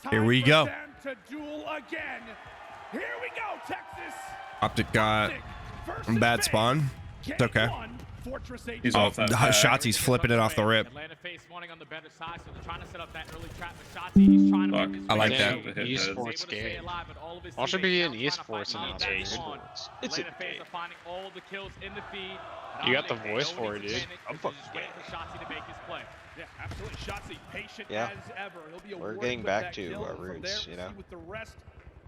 Here we go. To duel again. Here we go, Texas. Optic got a bad spawn. It's okay. He's off that Shotzi's flipping it off the rip. Atlanta Faze wanting on the better side, so they're trying to set up that early trap for Shotzi. He's trying to I like that. Esports game. All should be in esports announcement. It's Atlanta Faze are finding all the kills in the feed. You got the voice for it, dude. I'm fucking waiting for Shotzi to make his play. Yeah, absolutely. Shotzi patient Yeah. as ever. He'll be We're getting back to our roots, you know. With the rest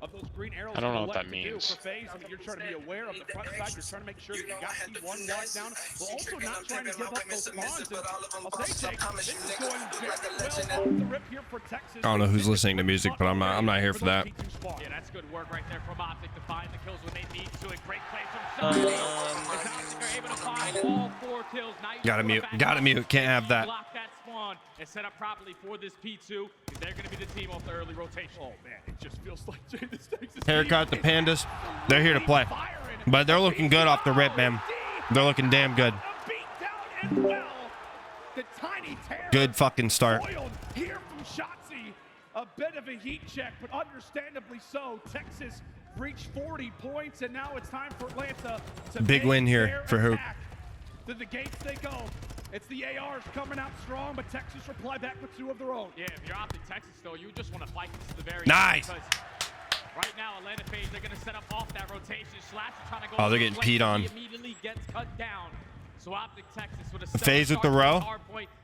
of those green arrows I don't know what that means. For Faze, I mean, you're trying to be aware of the front side. You're trying to make sure that you got T1 locked down, but also not trying to give up those spawns. And I'll say, Jake, this is going very well off the rip here for Texas. I don't know who's listening to music, but I'm not here for that. Yeah, that's good work right there from Optic to find the kills when they need to. A great play from Shotzi. As Optic are able to find all 4 kills. Now Gotta mute. Gotta mute. Can't have that. Block that spawn and set up properly for this P2. They're going to be the team off the early rotation. Oh man, it just feels like this Texas Haircut, the Pandas, they're here to play. But they're looking good off the rip, man. They're looking damn good. Good fucking start. Here from Shotzi, a bit of a heat check, but understandably so. Texas reached 40 points, and now it's time for Atlanta to Big win here for Hoop. To the gates they go. It's the ARs coming out strong, but Texas reply back with 2 of their own. Yeah, if you're Optic Texas, though, you just want to fight this to the very nice. end. Right now, Atlanta Faze, they're going to set up off that rotation. Slash is trying to go. Oh, they're getting peed on. He immediately gets cut down. So Optic Texas with a Faze with the row.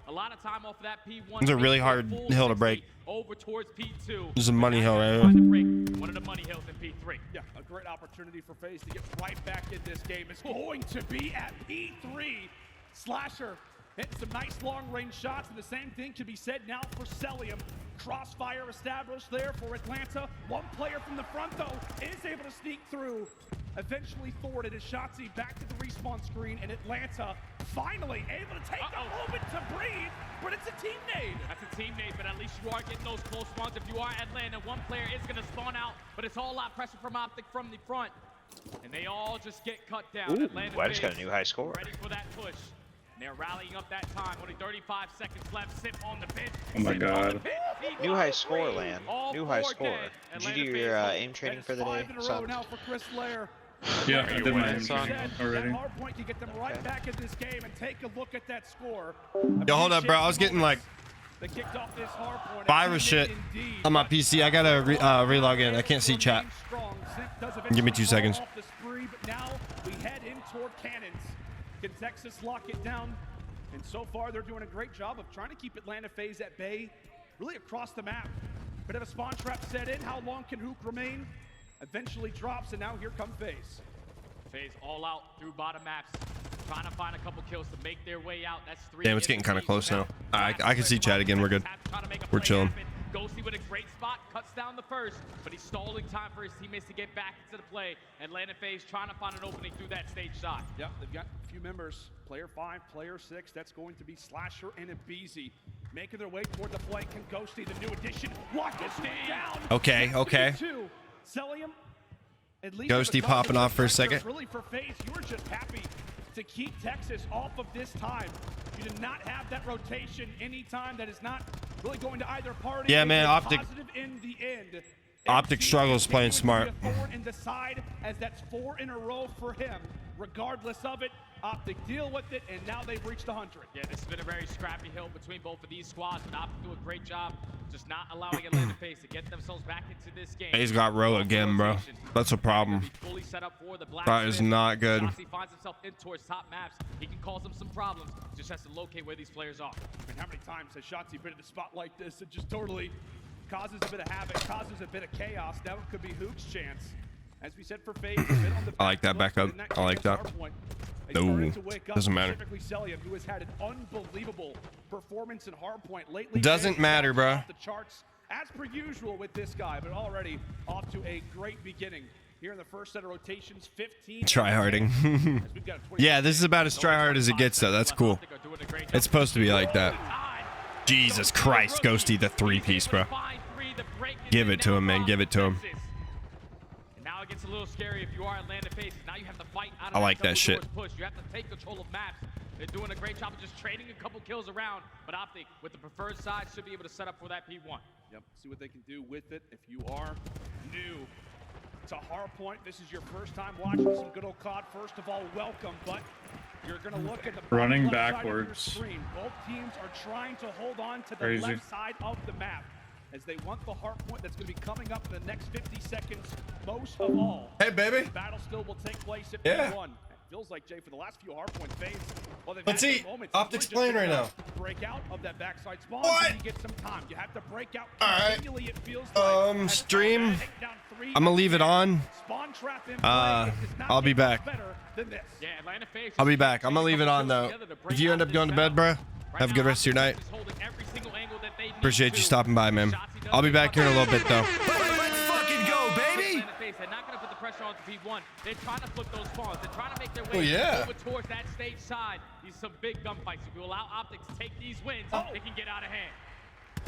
A lot of time off of that P1. It's a really hard hill to break. Over towards P2. This is a money hill, right? One of the money hills in P3. Yeah, a great opportunity for Faze to get right back in this game. It's going to be at P3. Slasher hitting some nice long-range shots, and the same thing can be said now for Celium. Crossfire established there for Atlanta. One player from the front, though, is able to sneak through. Eventually thwarted as Shotzi back to the respawn screen, and Atlanta finally able to take a moment to breathe, but it's a team nade. That's a team nade, but at least you are getting those close spawns. If you are Atlanta, one player is going to spawn out, but it's all a lot of pressure from Optic from the front, and they all just get cut down. Ooh, Atlanta I just got a new high score. Ready for that push. They're rallying up that time. Only 35 seconds left. Sip on the bench. Oh my god. New high score, Lan. New high score. Did you do your aim training for the day? Now for Chris Lair. Yeah, I did my aim training already. That hard point can get them right back in this game, and take a look at that score. Yo, hold up, bro. I was getting like They kicked off this hard point. virus shit on my PC. I gotta relog in. I can't see chat. Give me 2 seconds. But now we head in toward cannons. Can Texas lock it down? And so far, they're doing a great job of trying to keep Atlanta Faze at bay, really across the map. Bit of a spawn trap set in. How long can Hook remain? Eventually drops, and now here come Faze. Faze all out through bottom maps, trying to find a couple kills to make their way out. That's 3. Damn, it's getting kind of close now. I can see chat again. We're good. We're chilling. Ghosty with a great spot, cuts down the first, but he's stalling time for his teammates to get back into the play. Atlanta Faze trying to find an opening through that stage shot. Yep, they've got a few members. Player 5, player 6. That's going to be Slasher and Abizi. Making their way toward the flank. And Ghosty, the new addition, lock this thing down. Okay. Celium, at least Ghosty popping off for a second. Really for Faze, you were just happy to keep Texas off of this time. You did not have that rotation anytime that is not really going to either party. Yeah, man, Optic. In the end. Optic struggles playing smart. In the side, as that's 4 in a row for him. Regardless of it, Optic deal with it, and now they've reached 100. Yeah, this has been a very scrappy hill between both of these squads, but Optic do a great job just not allowing Atlanta Faze to get themselves back into this game. He's got row again, bro. That's a problem. That is not good. He finds himself in towards top maps. He can cause them some problems. Just has to locate where these players are. I mean, how many times has Shotzi been in a spot like this and just totally causes a bit of havoc, causes a bit of chaos? Now it could be Hook's chance. As we said for Faze, I like that backup. I like that. No, doesn't matter. Specifically Celium, who has had an unbelievable performance in hardpoint lately. Doesn't matter, bro. The charts as per usual with this guy, but already off to a great beginning. Here in the first set of rotations, 15. Tryharding. Yeah, this is about as tryhard as it gets, though. That's cool. It's supposed to be like that. Jesus Christ, Ghosty, the 3-piece, bro. Give it to him, man. Give it to him. Now it gets a little scary if you are Atlanta Faze. Now you have to fight out of I like that shit. Push. You have to take control of maps. They're doing a great job of just trading a couple kills around, but Optic with the preferred side should be able to set up for that P1. Yep, see what they can do with it. If you are new to Hardpoint, this is your first time watching some good old COD. First of all, welcome, but you're going to look at the Running left side of backwards. your screen. Both teams are trying to hold on to the Crazy. left side of the map as they want the Hardpoint that's going to be coming up in the next 50 seconds most of all. Hey, baby. The battle still will take place at Yeah. P1. It feels like, Jay, for the last few Hardpoint Faze, well, they've Let's had see. some moments. Optic's We're just playing right gonna now. break out of that backside spawn. What? You get some time. You have to break out All right. continually, it feels like. As Stream. they take down 3 I'm gonna leave it on. Spawn trap in play. It does not I'll be get much back. better than this. Yeah, Atlanta Faze I'll be back. I'm gonna leave it on though. If you end up going to bed, bro, have a good rest of your night. Appreciate you stopping by, man. I'll be back here in a little bit though. Let's fucking go, baby! They're not going to put the pressure on P1. They're trying to flip those spawns. They're trying to make their way over towards that stage side. These some big gunfights. If you allow Optic to take these wins, they can get out of hand.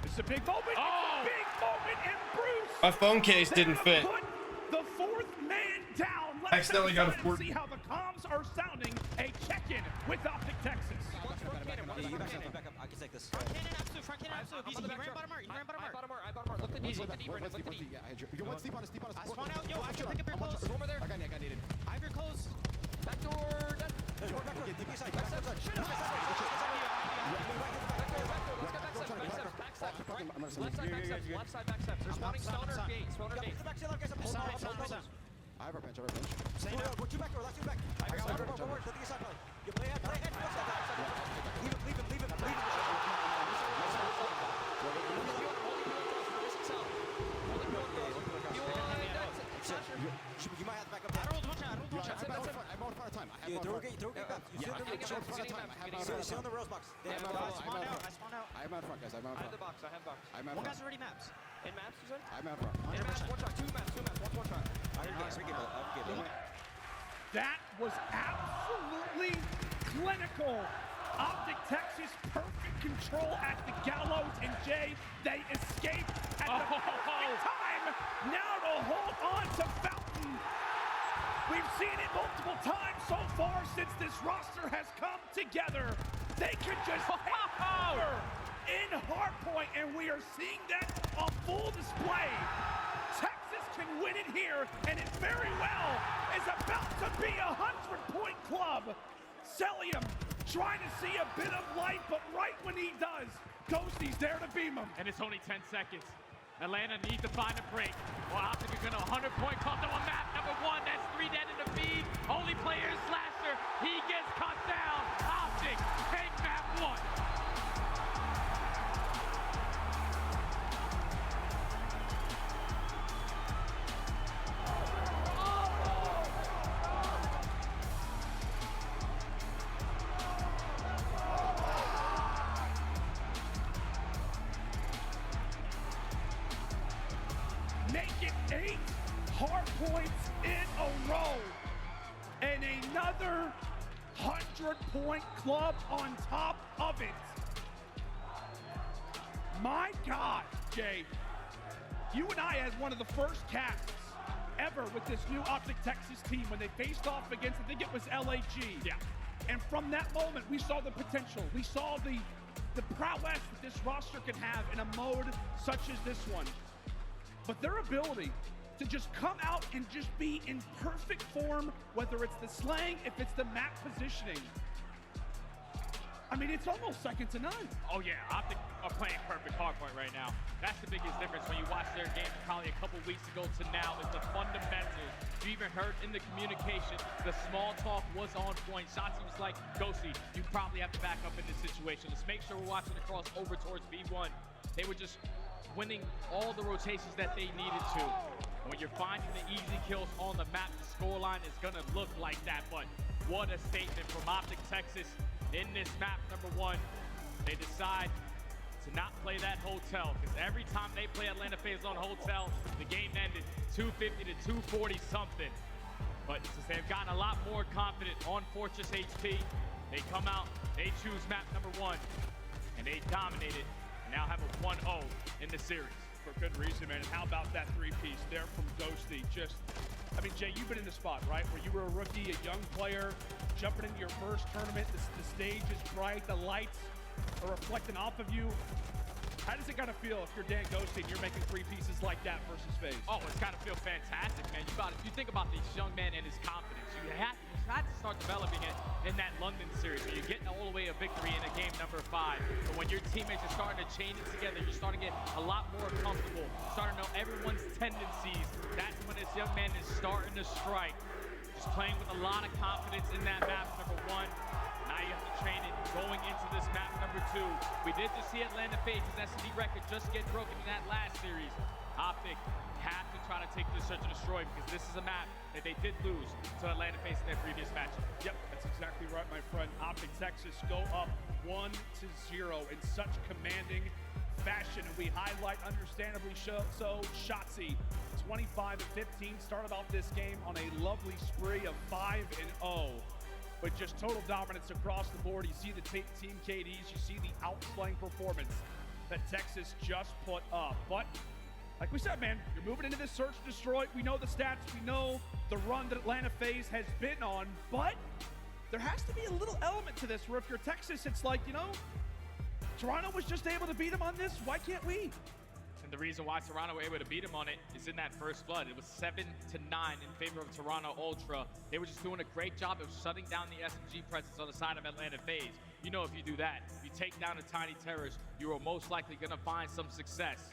It's a big moment. It's a big moment, and Bruce. My phone case didn't fit. Put the fourth man down. Let's Accidentally got a check and see how the comms are sounding. A check-in with Optic Texas. Back up. I can take this. Front cannon, absolute. Front cannon, absolute. Easy. You ran bottom art. I bottom art. Look the easy. Look the deep. Look the deep. You want steep on us. I spawn out. Yo, I can pick up your clothes. Over there. I got needed. I have your clothes. Back door. Back door. DP side. Back side. Left side, back steps. They're spawning stoner gate. Stoner gate. I have our bench. Same out. We're two back door. Last two back. I got our bench. You play ahead. Leave him. You might have to back up. I rolled one shot. I'm out of time. I have Throw a gate back. You sit on the rose box. I spawn out. I'm out front, guys. I'm out I have front. the box. I'm out One front. guy's already maps. In maps, you said? I'm out front. In maps, one shot. Two maps. One shot. That was absolutely clinical. Optic Texas, perfect control at the gallows, and Jay, they escaped at the perfect time. Now to hold on to Fountain. We've seen it multiple times so far since this roster has come together. They could just take over in Hardpoint, and we are seeing that on full display. Texas can win it here, and it very well is about to be a 100-point club. Celium trying to see a bit of light, but right when he does, Ghosty's there to beam him. And it's only 10 seconds. Atlanta needs to find a break. Well, Optic is going to 100-point club to a map number 1. That's 3 dead in the feed. Only player is Slasher. He gets cut down. Optic take map 1. Make it 8 hard points in a row. And another 100-point club on top of it. My God, Jay. You and I had one of the first casts ever with this new Optic Texas team when they faced off against, I think it was LAG. Yeah. And from that moment, we saw the potential. We saw the prowess that this roster can have in a mode such as this one. But their ability to just come out and just be in perfect form, whether it's the slang, if it's the map positioning. I mean, it's almost second to none. Oh yeah, Optic are playing perfect hardpoint right now. That's the biggest difference when you watch their game probably a couple weeks ago to now is the fundamentals. You even heard in the communication, the small talk was on point. Shotzi was like, Ghosty, you probably have to back up in this situation. Let's make sure we're watching the cross over towards B1. They were just winning all the rotations that they needed to. And when you're finding the easy kills on the map, the scoreline is gonna look like that. But what a statement from Optic Texas in this map number 1. They decide to not play that hotel, because every time they play Atlanta Faze on hotel, the game ended 250 to 240 something. But since they've gotten a lot more confident on Fortress HP, they come out, they choose map number 1, and they dominate it, and now have a 1-0 in the series. For good reason, man. And how about that 3-piece there from Ghosty? Just, I mean, Jay, you've been in the spot, right? Where you were a rookie, a young player, jumping into your first tournament. The stage is bright, the lights are reflecting off of you. How does it gotta feel if you're Dan Ghosty and you're making 3 pieces like that versus Faze? Oh, it's gotta feel fantastic, man. You think about this young man and his confidence. You had to start developing it in that London series where you're getting all the way a victory in a game number 5. But when your teammates are starting to chain it together, you're starting to get a lot more comfortable, starting to know everyone's tendencies. That's when this young man is starting to strike. Just playing with a lot of confidence in that map, number 1. Now you have to train it going into this map number 2. We did just see Atlanta Faze's S&D record just get broken in that last series. Optic have to try to take this search and destroy because this is a map that they did lose to Atlanta Faze in their previous matchup. Yep, that's exactly right, my friend. Optic Texas go up 1-0 in such commanding fashion. And we highlight, understandably so, Shotzi. 25-15, started off this game on a lovely spree of 5-0. But just total dominance across the board. You see the team KDs, you see the outplaying performance that Texas just put up. But like we said, man, you're moving into this search and destroy. We know the stats, we know the run that Atlanta Faze has been on, but there has to be a little element to this where if you're Texas, it's like, you know, Toronto was just able to beat them on this, why can't we? And the reason why Toronto were able to beat him on it is in that first blood. It was 7-9 in favor of Toronto Ultra. They were just doing a great job of shutting down the SMG presence on the side of Atlanta Faze. You know, if you do that, you take down a tiny terrorist, you are most likely going to find some success.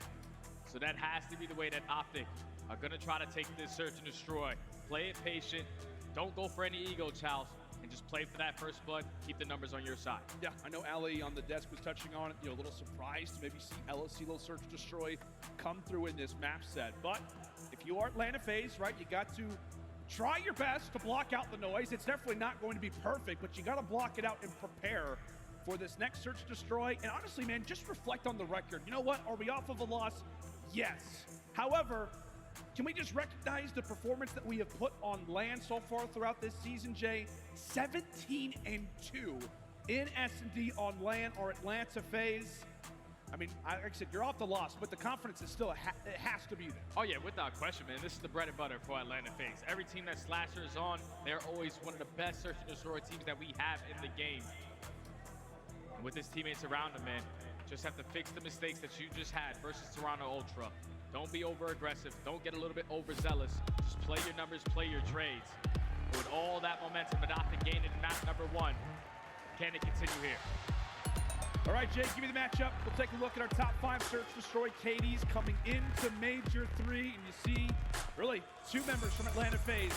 So that has to be the way that Optic are going to try to take this search and destroy. Play it patient. Don't go for any ego chows. And just play for that first blood, keep the numbers on your side. Yeah, I know Ali on the desk was touching on it, you know, a little surprised to maybe see LSC Search Destroy come through in this map set. But if you are Atlanta Faze, right, you got to try your best to block out the noise. It's definitely not going to be perfect, but you got to block it out and prepare for this next Search Destroy. And honestly, man, just reflect on the record. You know what? Are we off of a loss? Yes. However, can we just recognize the performance that we have put on land so far throughout this season, Jay? 17-2 in S&D on land or Atlanta Faze. I mean, like I said, you're off the loss, but the confidence is still, it has to be there. Oh yeah, without question, man. This is the bread and butter for Atlanta Faze. Every team that Slasher is on, they're always one of the best search and destroy teams that we have in the game. And with his teammates around him, man, just have to fix the mistakes that you just had versus Toronto Ultra. Don't be over-aggressive. Don't get a little bit overzealous. Just play your numbers, play your trades. But with all that momentum that Optic gained in map number 1, can it continue here? All right, Jay, give me the matchup. We'll take a look at our top 5 search destroy KDs coming into Major 3. And you see, really, 2 members from Atlanta Faze,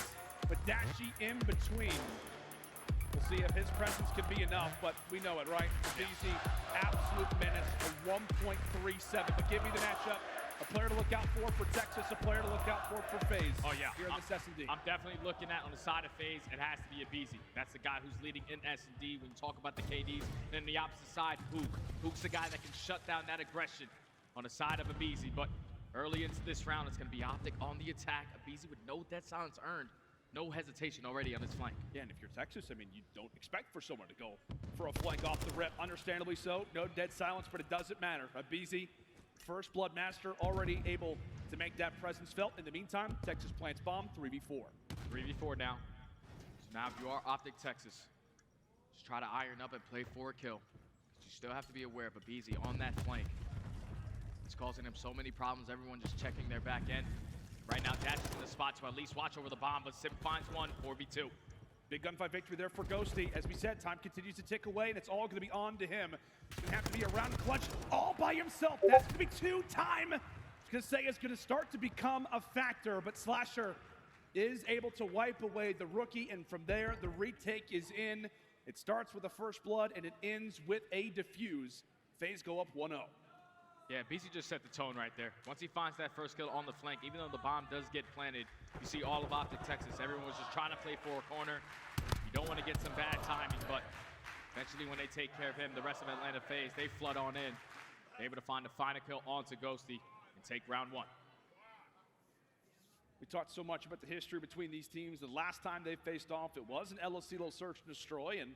but Dashi in between. We'll see if his presence can be enough, but we know it, right? Easy, absolute menace, a 1.37. But give me the matchup. A player to look out for Texas, a player to look out for Faze. Oh yeah, here in this S&D. I'm definitely looking at on the side of Faze, it has to be Abizi. That's the guy who's leading in S&D when you talk about the KDs. And then the opposite side, Hook. Hook's the guy that can shut down that aggression on the side of Abizi. But early into this round, it's going to be Optic on the attack. Abizi with no dead silence earned. No hesitation already on his flank. Yeah, and if you're Texas, I mean, you don't expect for someone to go for a flank off the rip. Understandably so. No dead silence, but it doesn't matter. Abizi, first blood master, already able to make that presence felt. In the meantime, Texas plants bomb, 3v4. 3v4 now. So now if you are Optic Texas, just try to iron up and play for a kill. You still have to be aware of Abizi on that flank. It's causing him so many problems. Everyone just checking their back end. Right now, Dash is in the spot to at least watch over the bomb, but Sim finds one, 4v2. Big gunfight victory there for Ghosty. As we said, time continues to tick away, and it's all going to be on to him. He's going to have to be around clutch all by himself. That's going to be 2 time. I was going to say it's going to start to become a factor, but Slasher is able to wipe away the rookie, and from there, the retake is in. It starts with a first blood, and it ends with a defuse. Faze go up 1-0. Yeah, BC just set the tone right there. Once he finds that first kill on the flank, even though the bomb does get planted, you see all of Optic Texas. Everyone was just trying to play for a corner. You don't want to get some bad timing, but eventually when they take care of him, the rest of Atlanta Faze, they flood on in. They're able to find the final kill onto Ghosty and take round 1. We talked so much about the history between these teams. The last time they faced off, it was an El Asilo search and destroy, and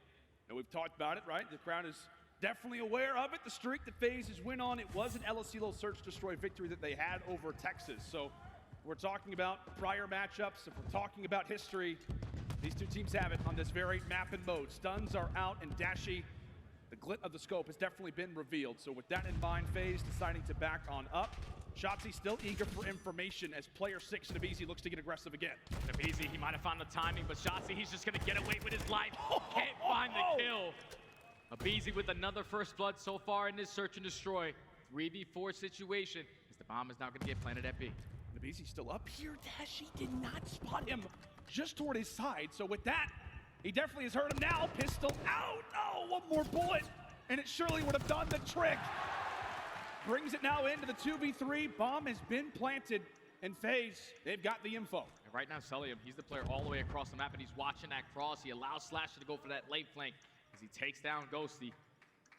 we've talked about it, right? The crowd is definitely aware of it. The streak that Faze has win on, it was an El Asilo search destroy victory that they had over Texas. So we're talking about prior matchups. If we're talking about history, these 2 teams have it on this very map and mode. Stuns are out, and Dashi, the glint of the scope has definitely been revealed. So with that in mind, Faze deciding to back on up. Shotzzy still eager for information as player 6 Nabizi looks to get aggressive again. Nabizi, he might have found the timing, but Shotzzy, he's just going to get away with his life. Can't find the kill. Nabizi with another first blood so far in this search and destroy. 3v4 situation as the bomb is now going to get planted at B. Nabizi's still up here. Dashi did not spot him just toward his side. So with that, he definitely has heard him now. Pistol out. Oh, one more bullet, and it surely would have done the trick. Brings it now into the 2v3. Bomb has been planted, and Faze, they've got the info. And right now, Celium, he's the player all the way across the map, and he's watching that cross. He allows Slasher to go for that late flank as he takes down Ghosty.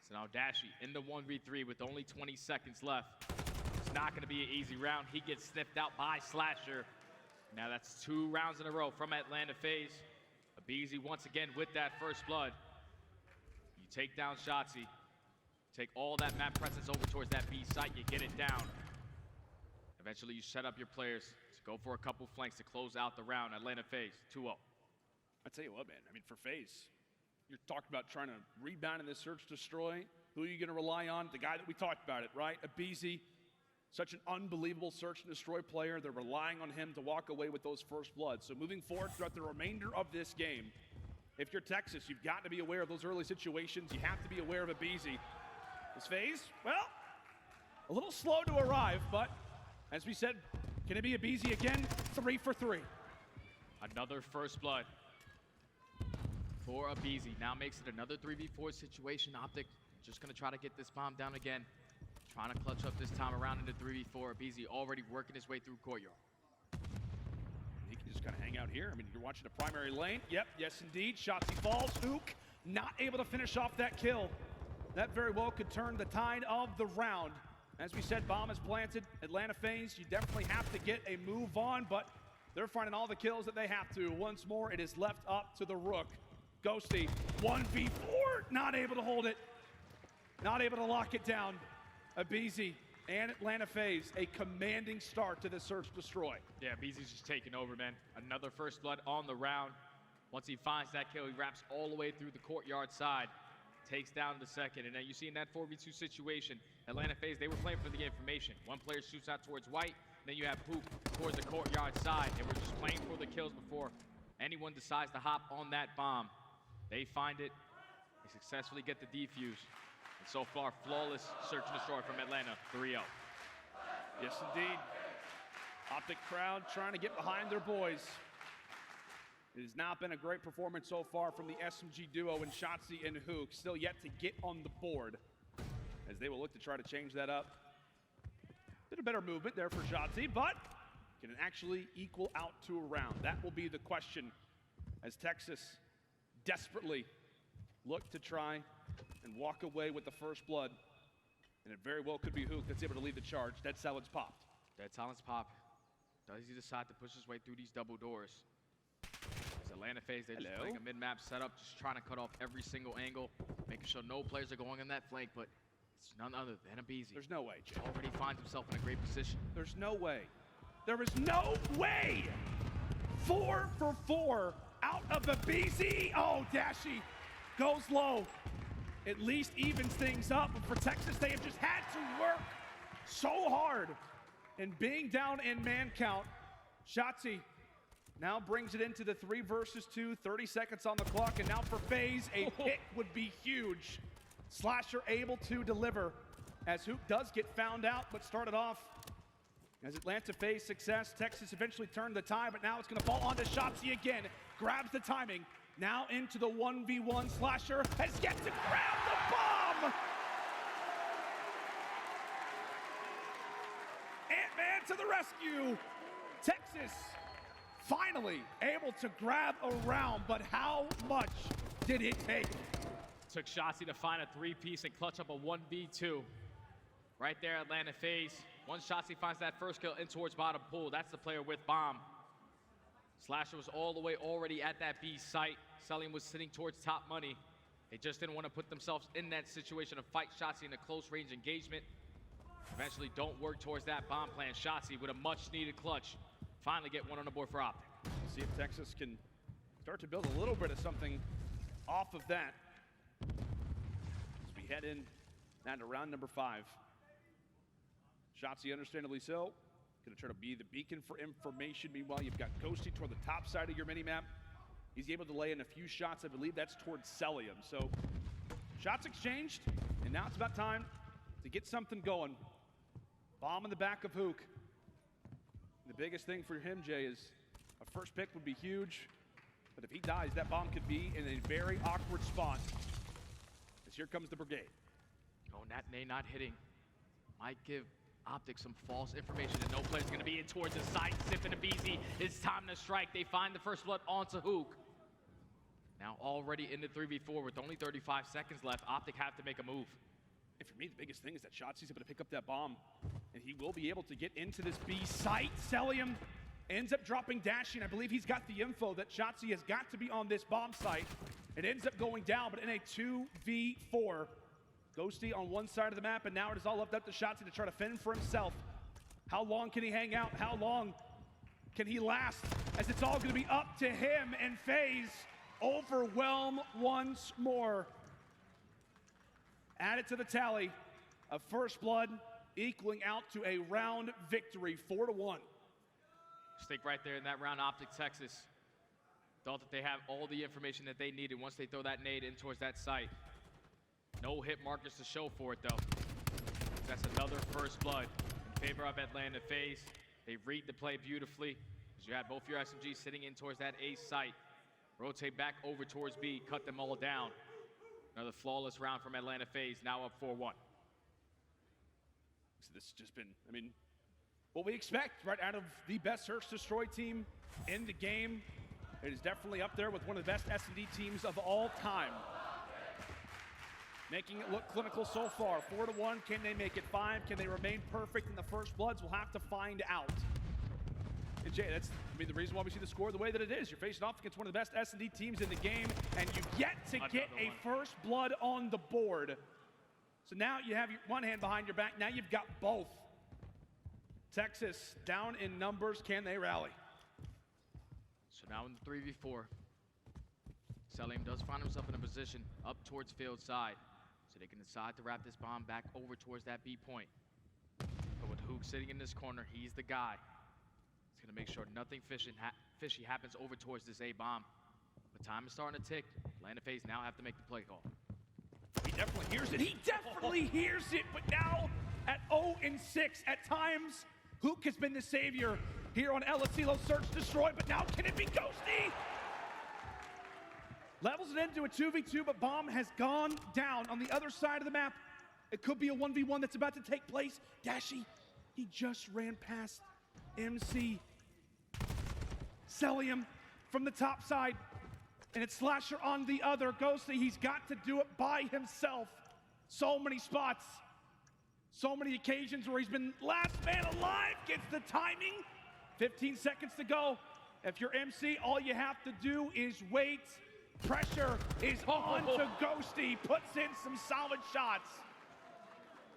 So now Dashi in the 1v3 with only 20 seconds left. It's not going to be an easy round. He gets sniffed out by Slasher. Now that's 2 rounds in a row from Atlanta Faze. Abizi once again with that first blood. You take down Shotzzy. Take all that map presence over towards that B site. You get it down. Eventually, you set up your players to go for a couple flanks to close out the round. Atlanta Faze, 2-0. I tell you what, man. I mean, for Faze, you're talking about trying to rebound in this search destroy. Who are you going to rely on? The guy that we talked about it, right? Abizi, such an unbelievable search and destroy player. They're relying on him to walk away with those first bloods. So moving forward throughout the remainder of this game, if you're Texas, you've got to be aware of those early situations. You have to be aware of Abizi. This Faze, well, a little slow to arrive, but as we said, can it be Abizi again? 3 for 3. Another first blood for Abizi. Now makes it another 3v4 situation. Optic just going to try to get this bomb down again. Trying to clutch up this time around into 3v4. Abizi already working his way through courtyard. He can just kind of hang out here. I mean, you're watching the primary lane. Yep, yes indeed. Shotzzy falls. Ook not able to finish off that kill. That very well could turn the tide of the round. As we said, bomb is planted. Atlanta Faze, you definitely have to get a move on, but they're finding all the kills that they have to. Once more, it is left up to the Rook. Ghosty, 1v4, not able to hold it. Not able to lock it down. Abizi and Atlanta Faze, a commanding start to this search destroy. Yeah, Abizi's just taking over, man. Another first blood on the round. Once he finds that kill, he wraps all the way through the courtyard side. Takes down the second, and then you see in that 4v2 situation, Atlanta Faze, they were playing for the information. One player shoots out towards white, then you have Poop towards the courtyard side, and we're just playing for the kills before anyone decides to hop on that bomb. They find it, they successfully get the defuse, and so far, flawless search and destroy from Atlanta, 3-0. Yes, indeed. Optic crowd trying to get behind their boys. It has not been a great performance so far from the SMG duo in Shotzzy and Hook. Still yet to get on the board as they will look to try to change that up. Bit of better movement there for Shotzzy, but can it actually equal out to a round? That will be the question as Texas desperately look to try and walk away with the first blood. And it very well could be Hook that's able to lead the charge. Dead Silence popped. Dead Silence pop. Does he decide to push his way through these double doors? Atlanta Faze, they're just playing a mid-map setup, just trying to cut off every single angle, making sure no players are going on that flank, but it's none other than Abizi. There's no way, Jay. Already finds himself in a great position. There's no way. There is no way! 4 for 4 out of Abizi. Oh, Dashi goes low. At least evens things up, but for Texas, they have just had to work so hard. And being down in man count, Shotzzy now brings it into the 3 versus 2, 30 seconds on the clock, and now for Faze, a pick would be huge. Slasher able to deliver as Hoop does get found out, but started off as Atlanta Faze success. Texas eventually turned the tide, but now it's gonna fall onto Shotzzy again. Grabs the timing, now into the 1v1. Slasher has yet to grab the bomb! Ant-Man to the rescue! Texas finally able to grab a round, but how much did it take? Took Shotzzy to find a 3-piece and clutch up a 1v2. Right there, Atlanta Faze. Once Shotzzy finds that first kill in towards bottom pool, that's the player with bomb. Slasher was all the way already at that B site. Celium was sitting towards top money. They just didn't want to put themselves in that situation to fight Shotzzy in a close range engagement. Eventually don't work towards that bomb plan. Shotzzy with a much needed clutch. Finally get one on the board for Optic. See if Texas can start to build a little bit of something off of that. As we head in now to round number 5. Shotzzy, understandably so, gonna try to be the beacon for information. Meanwhile, you've got Ghosty toward the top side of your mini-map. He's able to lay in a few shots. I believe that's towards Celium. So shots exchanged, and now it's about time to get something going. Bomb in the back of Hook. The biggest thing for him, Jay, is a first pick would be huge, but if he dies, that bomb could be in a very awkward spot. As here comes the Brigade. Oh, that nade not hitting might give Optic some false information that no player's gonna be in towards the side. Sip and Abizi, it's time to strike. They find the first blood onto Hook. Now already in the 3v4 with only 35 seconds left, Optic have to make a move. And for me, the biggest thing is that Shotzi's able to pick up that bomb, and he will be able to get into this B site. Celium ends up dropping dashing. I believe he's got the info that Shotzi has got to be on this bomb site. It ends up going down, but in a 2v4. Ghosty on one side of the map, and now it is all left up to Shotzi to try to fend for himself. How long can he hang out? How long can he last? As it's all gonna be up to him, and Faze overwhelm once more. Add it to the tally of first blood, equaling out to a round victory, 4-1. Stick right there in that round. Optic Texas thought that they have all the information that they needed once they throw that nade in towards that site. No hit markers to show for it, though. That's another first blood in favor of Atlanta. Faze. They read the play beautifully, as you had both your SMGs sitting in towards that A site. Rotate back over towards B, cut them all down. Another flawless round from Atlanta Faze, now up 4-1. So this has just been, I mean, what we expect right out of the best Search Destroy team in the game. It is definitely up there with one of the best S&D teams of all time. Making it look clinical so far. 4-1, can they make it 5? Can they remain perfect in the first bloods? We'll have to find out. And Jay, that's, I mean, the reason why we see the score the way that it is. You're facing off against one of the best S&D teams in the game, and you've yet to get a first blood on the board. So now you have one hand behind your back. Now you've got both. Texas down in numbers. Can they rally? So now in the 3v4, Celium does find himself in a position up towards field side. So they can decide to wrap this bomb back over towards that B point. But with Hook sitting in this corner, he's the guy. He's gonna make sure nothing fishy happens over towards this A bomb. But time is starting to tick. Atlanta Faze now have to make the play call. He definitely hears it. He definitely hears it. But now at 0-6, at times, Hook has been the savior here on El Asilo Search Destroy. But now can it be Ghosty? Levels it into a 2v2, but bomb has gone down on the other side of the map. It could be a 1v1 that's about to take place. Dashy, he just ran past MC. Celium from the top side, and it's Slasher on the other. Ghosty, he's got to do it by himself. So many spots, so many occasions where he's been last man alive, gets the timing. 15 seconds to go. If you're MC, all you have to do is wait. Pressure is on to Ghosty, puts in some solid shots.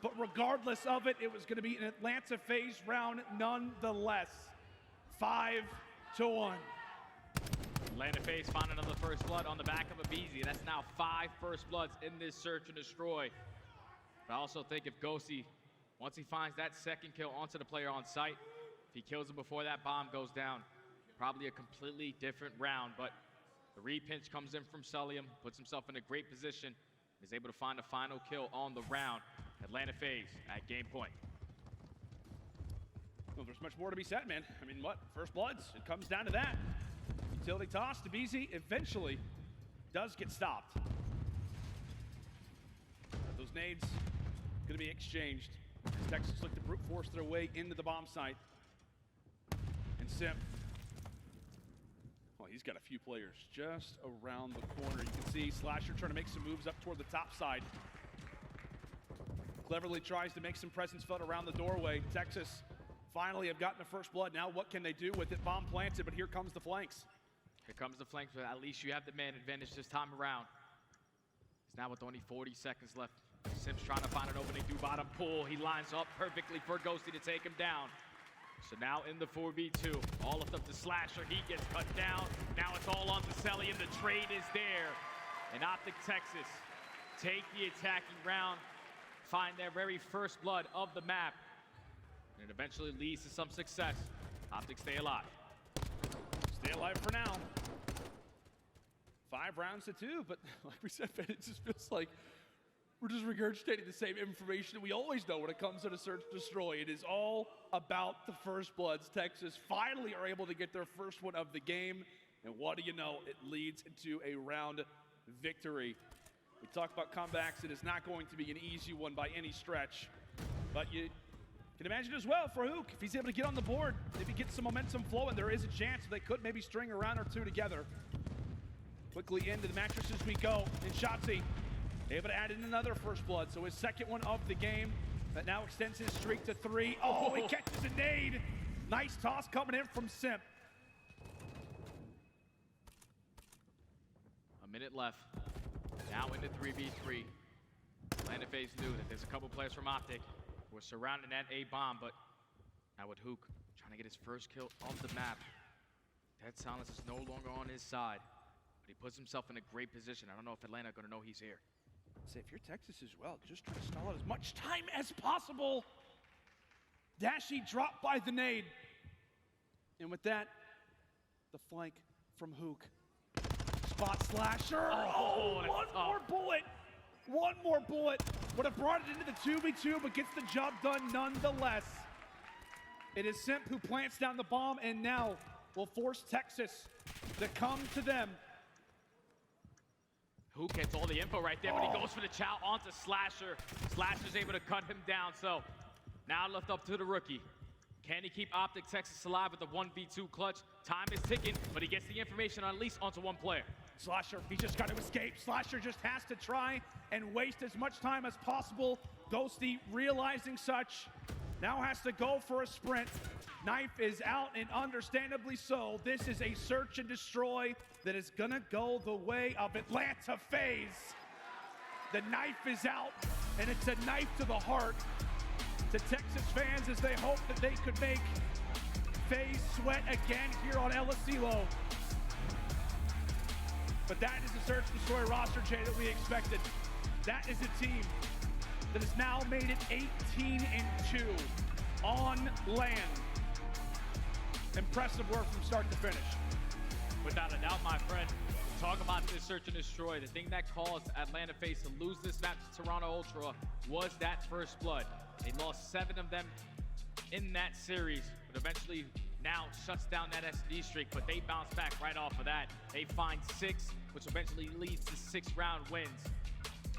But regardless of it, it was going to be an Atlanta Faze round nonetheless. 5-1. Atlanta Faze found another first blood on the back of Abizi. That's now 5 first bloods in this search and destroy. But I also think if Ghosty, once he finds that second kill onto the player on site, if he kills him before that bomb goes down, probably a completely different round. But the repinch comes in from Celium, puts himself in a great position, is able to find a final kill on the round. Atlanta Faze at game point. Well, there's much more to be said, man. I mean, what? First bloods, it comes down to that. Utility toss to BZ eventually does get stopped. Those nades gonna be exchanged. As Texas look to brute force their way into the bomb site. And Simp, well, he's got a few players just around the corner. You can see Slasher trying to make some moves up toward the top side. Cleverly tries to make some presence felt around the doorway. Texas finally have gotten the first blood. Now what can they do with it? Bomb planted, but here comes the flanks. Here comes the flanks, but at least you have the man advantage this time around. It's now with only 40 seconds left. Simps trying to find an opening through bottom pull. He lines up perfectly for Ghosty to take him down. So now in the 4v2, all left up to Slasher. He gets cut down. Now it's all on to Celium. The trade is there. And Optic Texas take the attacking round, find their very first blood of the map, and it eventually leads to some success. Optic stay alive. Stay alive for now. 5 rounds to 2, but like we said, it just feels like we're just regurgitating the same information we always know when it comes to the Search Destroy. It is all about the First Bloods. Texas finally are able to get their first one of the game, and what do you know? It leads into a round victory. We talk about comebacks. It is not going to be an easy one by any stretch, but you can imagine as well for Hook, if he's able to get on the board, maybe get some momentum flowing, there is a chance they could maybe string a round or 2 together. Quickly into the mattresses we go, and Shotzi able to add in another First Blood, so his second one of the game. That now extends his streak to 3. Oh, he catches a nade. Nice toss coming in from Simp. A minute left. Now into 3v3. Atlanta Faze knew that there's a couple players from Optic who are surrounding that A bomb, but now with Hook trying to get his first kill on the map. Dead Silence is no longer on his side, but he puts himself in a great position. I don't know if Atlanta are going to know he's here. Say, if you're Texas as well, just try to stall out as much time as possible. Dashy dropped by the nade. And with that, the flank from Hook. Spot slasher. Oh, one more bullet. One more bullet. Would have brought it into the 2v2, but gets the job done nonetheless. It is Simp who plants down the bomb and now will force Texas to come to them. Hook gets all the info right there, but he goes for the chow onto Slasher. Slasher's able to cut him down, so now left up to the rookie. Can he keep Optic Texas alive with the 1v2 clutch? Time is ticking, but he gets the information at least onto one player. Slasher, he just got to escape. Slasher just has to try and waste as much time as possible. Ghosty realizing such, now has to go for a sprint. Knife is out, and understandably so. This is a search and destroy that is gonna go the way of Atlanta Faze. The knife is out, and it's a knife to the heart to Texas fans as they hope that they could make Faze sweat again here on El Asilo. But that is the search and destroy roster, Jay, that we expected. That is a team that has now made it 18-2 on land. Impressive work from start to finish. Without a doubt, my friend. Talk about this search and destroy. The thing that caused Atlanta Faze to lose this match to Toronto Ultra was that First Blood. They lost 7 of them in that series, but eventually now shuts down that SD streak, but they bounce back right off of that. They find 6, which eventually leads to 6-round wins.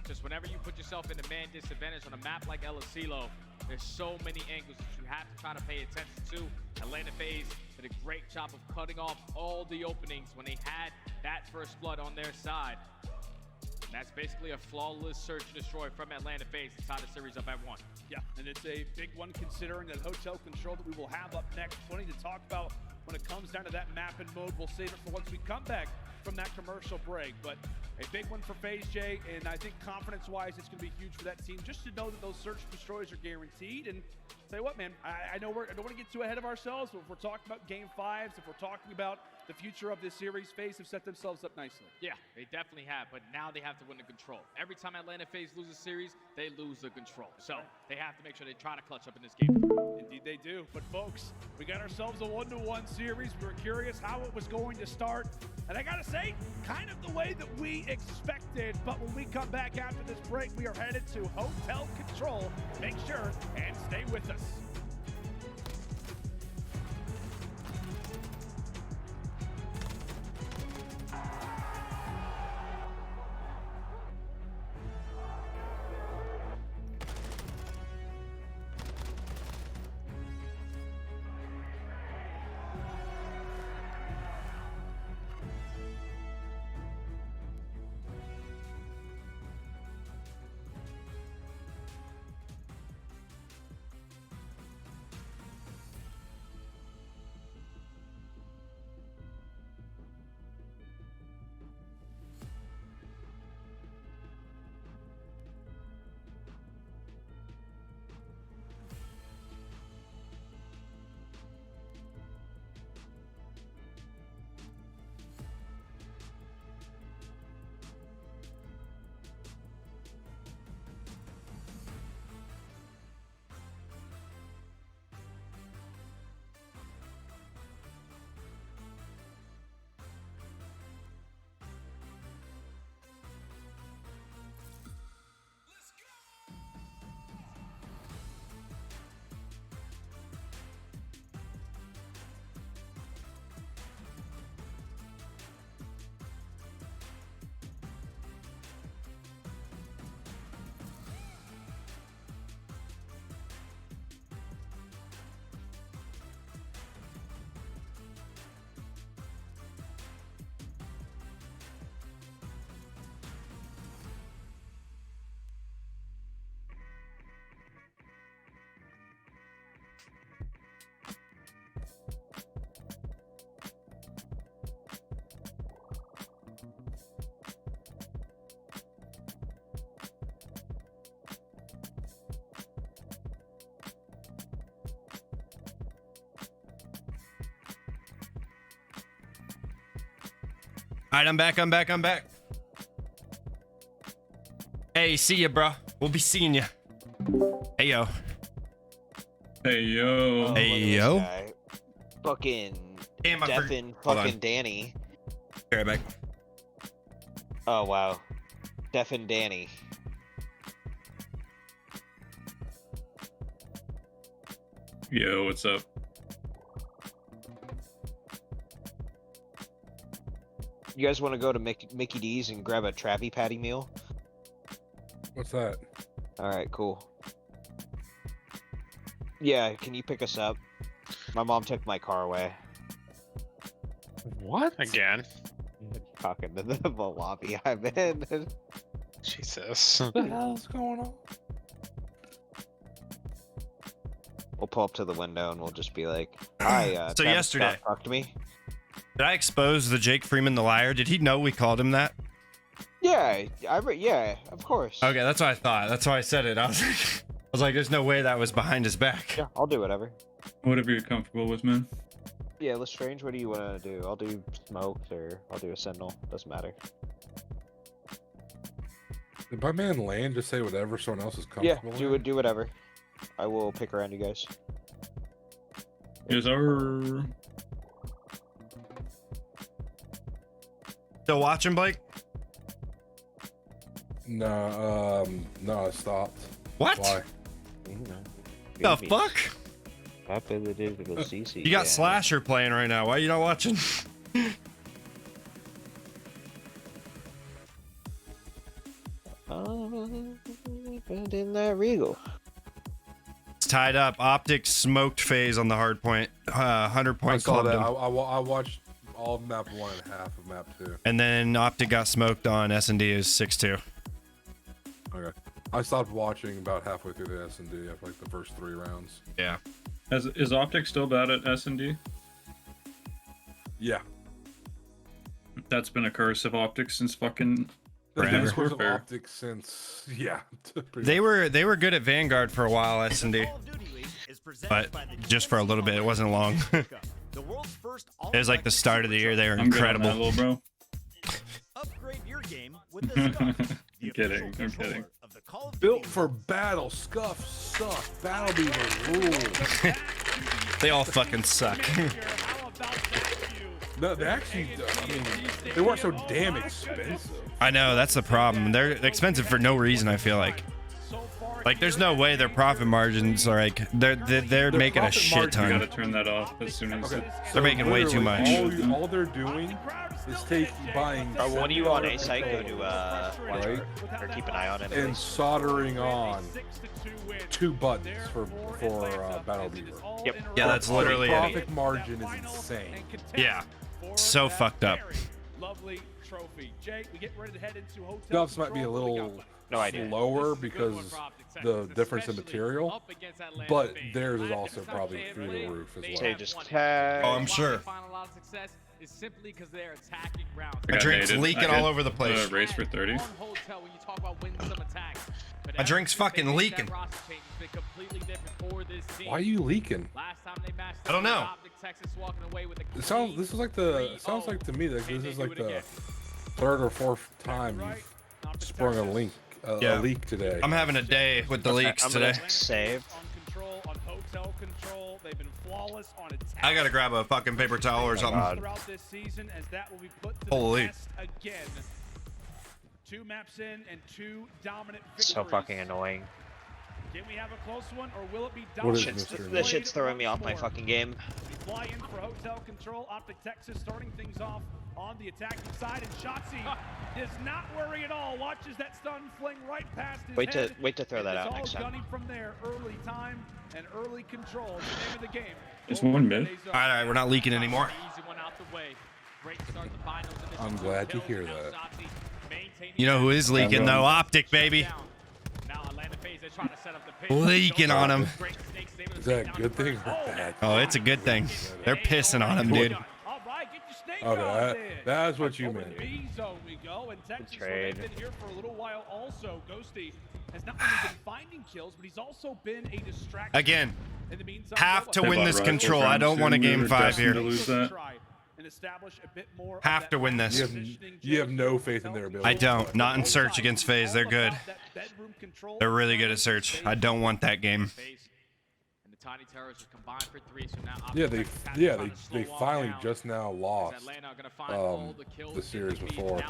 Just whenever you put yourself in a man disadvantage on a map like El Asilo, there's so many angles that you have to try to pay attention to. Atlanta Faze did a great job of cutting off all the openings when they had that First Blood on their side. And that's basically a flawless search and destroy from Atlanta Faze to tie the series up at 1. Yeah, and it's a big one considering that hotel control that we will have up next. Plenty to talk about when it comes down to that map and mode. We'll save it for once we come back from that commercial break. But a big one for Faze, Jay, and I think confidence-wise, it's going to be huge for that team just to know that those search and destroys are guaranteed. And tell you what, man, I know I don't want to get too ahead of ourselves, but if we're talking about Game 5s, if we're talking about the future of this series, Faze have set themselves up nicely. Yeah, they definitely have, but now they have to win the control. Every time Atlanta Faze loses a series, they lose the control. So they have to make sure they try to clutch up in this game. Indeed they do. But folks, we got ourselves a 1-1 series. We were curious how it was going to start. And I gotta say, kind of the way that we expected. But when we come back after this break, we are headed to hotel control. Make sure and stay with us. right, I'm back. Hey, see ya, bro. We'll be seeing ya. Hey, yo. Hey, yo. Oh, Hey, look at this yo. guy. Fucking Damn, I forgot. Devin Hold on. fucking Danny. Be right back. Oh, wow. Devin Danny. Yo, what's up? You guys want to go to Mickey D's and grab a Travi Patty meal? What's that? Alright, cool. Yeah, can you pick us up? My mom took my car away. What? Again? Talking to the lobby I'm in. Jesus. What the hell's going on? We'll pull up to the window and we'll just be like, "Hi, So Travis yesterday- Scott fucked me." Did I expose the Jake Freeman the liar? Did he know we called him that? Yeah, yeah, of course. Okay, that's what I thought. That's why I said it. I was like, there's no way that was behind his back. Yeah, I'll do whatever. Whatever you're comfortable with, man. Yeah, Lestrange, what do you want to do? I'll do smokes or I'll do a sentinel. Doesn't matter. Did my man Land just say whatever someone else is Yeah, comfortable? do whatever. I will pick around you guys. Yes, sir. Still watching, Blake? No, I stopped. What? Why? The fuck? You got Slasher playing right now. Why are you not watching? In that Regal. It's tied up. Optic smoked Faze on the hard point. 100 I point saw clubbed that. him. I watched all of map 1 and half of map 2. And then Optic got smoked on S&D is 6-2. Okay. I stopped watching about halfway through the S&D after like the first 3 rounds. Yeah. Is Optic still bad at S&D? Yeah. That's been a curse of Optic since fucking The Forever. Advanced Course of Warfare. Optics since pretty They much. were good at Vanguard for a while, S&D. But just for a little bit. It wasn't long. It was like the start of the year. They were I'm good on incredible. that, little bro. Upgrade your game with the Scuff. I'm kidding. I'm kidding. Built for battle. Scuff suck. Battle Beaver rule. They all fucking suck. No, they actually. I mean, they weren't so damn expensive. I know, that's the problem. They're expensive for no reason, I feel like. Like, there's no way their profit margins are like, they're making a profit shit margin- You ton. gotta turn that off as soon as Okay. They're making way too much. literally All they're doing is buying. When you on A $7 site, go to right? or keep an eye on it. And please. soldering on 2 buttons for Battle Beaver. Yep. Yeah, that's literally the it. profit margin is insane. Yeah. So fucked up. Lovely trophy. Jay, we get ready to head into hotel. Scuffs might be a control. What do we little got? No idea. lower because the difference in material, but theirs is also probably through the roof as Say well. just tag. Oh, I'm sure. Is simply because they're attacking rounds. My drink's Nated. leaking I all hit over the place. Race for 30. On hotel when you talk about winning some attacks. But My drink's ever since fucking they made leaking. that roster change, it's been completely different for this team. Why are you leaking? Last time they matched I don't know. Optic, Texas walking away with a It sounds. This is like the. It sounds like to me that this is like the 3rd or 4th time you've sprung a leak. Yeah. A leak today. I'm having a day with the leaks I'm today. gonna save. On control, on hotel control. They've been flawless on attack. I gotta grab a fucking paper towel or something. Throughout this season, as that will be put to Holy. the test again. 2 maps in and 2 dominant victories. So fucking annoying. Can we have a close one, or will it be What is dominant? Mr. This shit's throwing me off my Once fucking more? game. We fly in for hotel control. Optic Texas starting things off on the attacking side, and Shotzi does not worry at all. Watches that stun fling right past his head. Wait to throw that out It's next all time. gunning from there. Early time and early control. The name of the game. Is one mid? All right, we're not leaking anymore. Easy one out the way. Great start to finals in this I'm one. glad to Kills hear now that. Shotzi maintaining You know who is leaking though? Optic, baby. down. Now Atlanta Faze, they're trying to set up the pitch. Leaking on him. Great snakes, able to Is take that down a good the thing first or ball. bad? Oh, it's a good thing. They're pissing on him, dude. All right, get your snake Okay, on then. that's what you Over to meant. B zone we go, and Texas, where trade. they've been here for a little while also. Ghosty has not only been finding kills, but he's also been a distraction. Again, In the meantime, have to Noah- win They this bought control. rifles I don't from want a soon. We game were 5 destined here. to lose that. and establish a bit more. Have to win this. You have no faith in their ability. I don't. Not in search against Faze. They're good. They're really good at search. I don't want that game. And the Tiny Terrors just combined for 3, so now They finally just now lost the series before.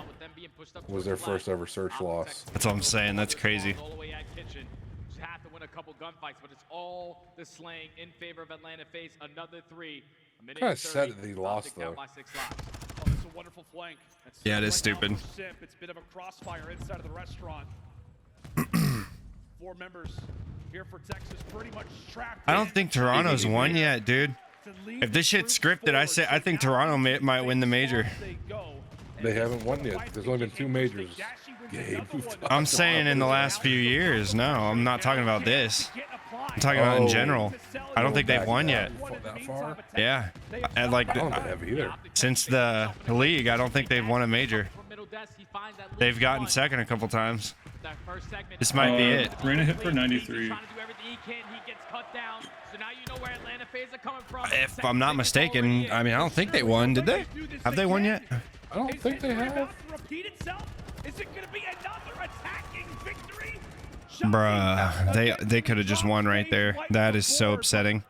Was their first ever search loss. That's what I'm saying. That's crazy. Just have to win a couple gunfights, but it's all the slaying in favor of Atlanta Faze. Another 3. Kind of sad that he lost though. It's a wonderful flank. Yeah, it is stupid. It's a bit of a crossfire inside of the restaurant. 4 members here for Texas, pretty much trapped. I don't think Toronto's won yet, dude. If this shit's scripted, I think Toronto might win the major. They haven't won yet. There's only been 2 majors. I'm saying in the last few years. No, I'm not talking about this. I'm talking about in general. I don't think they've won yet. That far? Yeah, and like I don't have either. since the league, I don't think they've won a major. They've gotten second a couple times. This might be it. Reyna hit for 93. If I'm not mistaken, I mean, I don't think they won. Did they? Have they won yet? I don't think they have. Is it going to be another attacking victory? Bruh, they could have just won right there. That is so upsetting.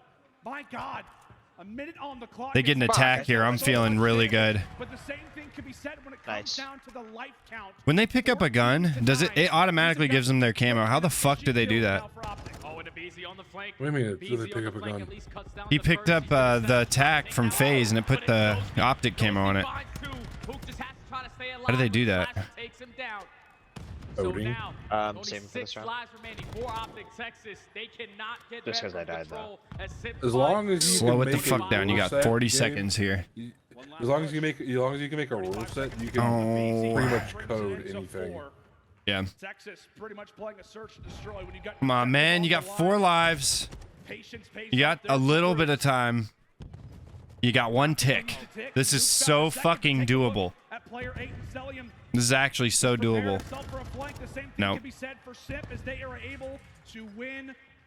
My God, a minute on the clock. They get an attack here. I'm feeling really good. But the same thing can be said when it comes down to the life count. When they pick up a gun, it automatically gives them their camo? How the fuck do they do that? What do you mean? Do they pick up a gun? He picked up the attack from Faze and it put the optic camo on it. How do they do that? Oding. Same for this round. Just because I died though. As long as you Slow can it the make fuck a down. You rule got set 40 game, seconds here. As long as you can make a rule set, you can pretty much code anything. Yeah. Texas pretty much playing a search and destroy when you got. Come on, man. You got 4 lives. You got a little bit of time. You got 1 tick. This is so fucking doable. This is actually so doable. No.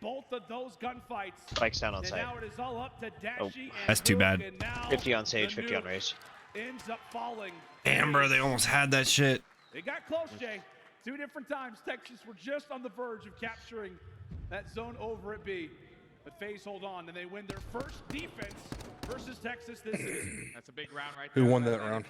Both of those gunfights. Spikes down on site. Now it is all up to Dashi That's too bad. 50 on Sage, 50 on Raze. Ends up falling. Damn, bro. They almost had that shit. They got close, Jay. 2 different times, Texas were just on the verge of capturing that zone over at B. But Faze hold on, and they win their first defense versus Texas this season. That's a big round right there. Who won that round?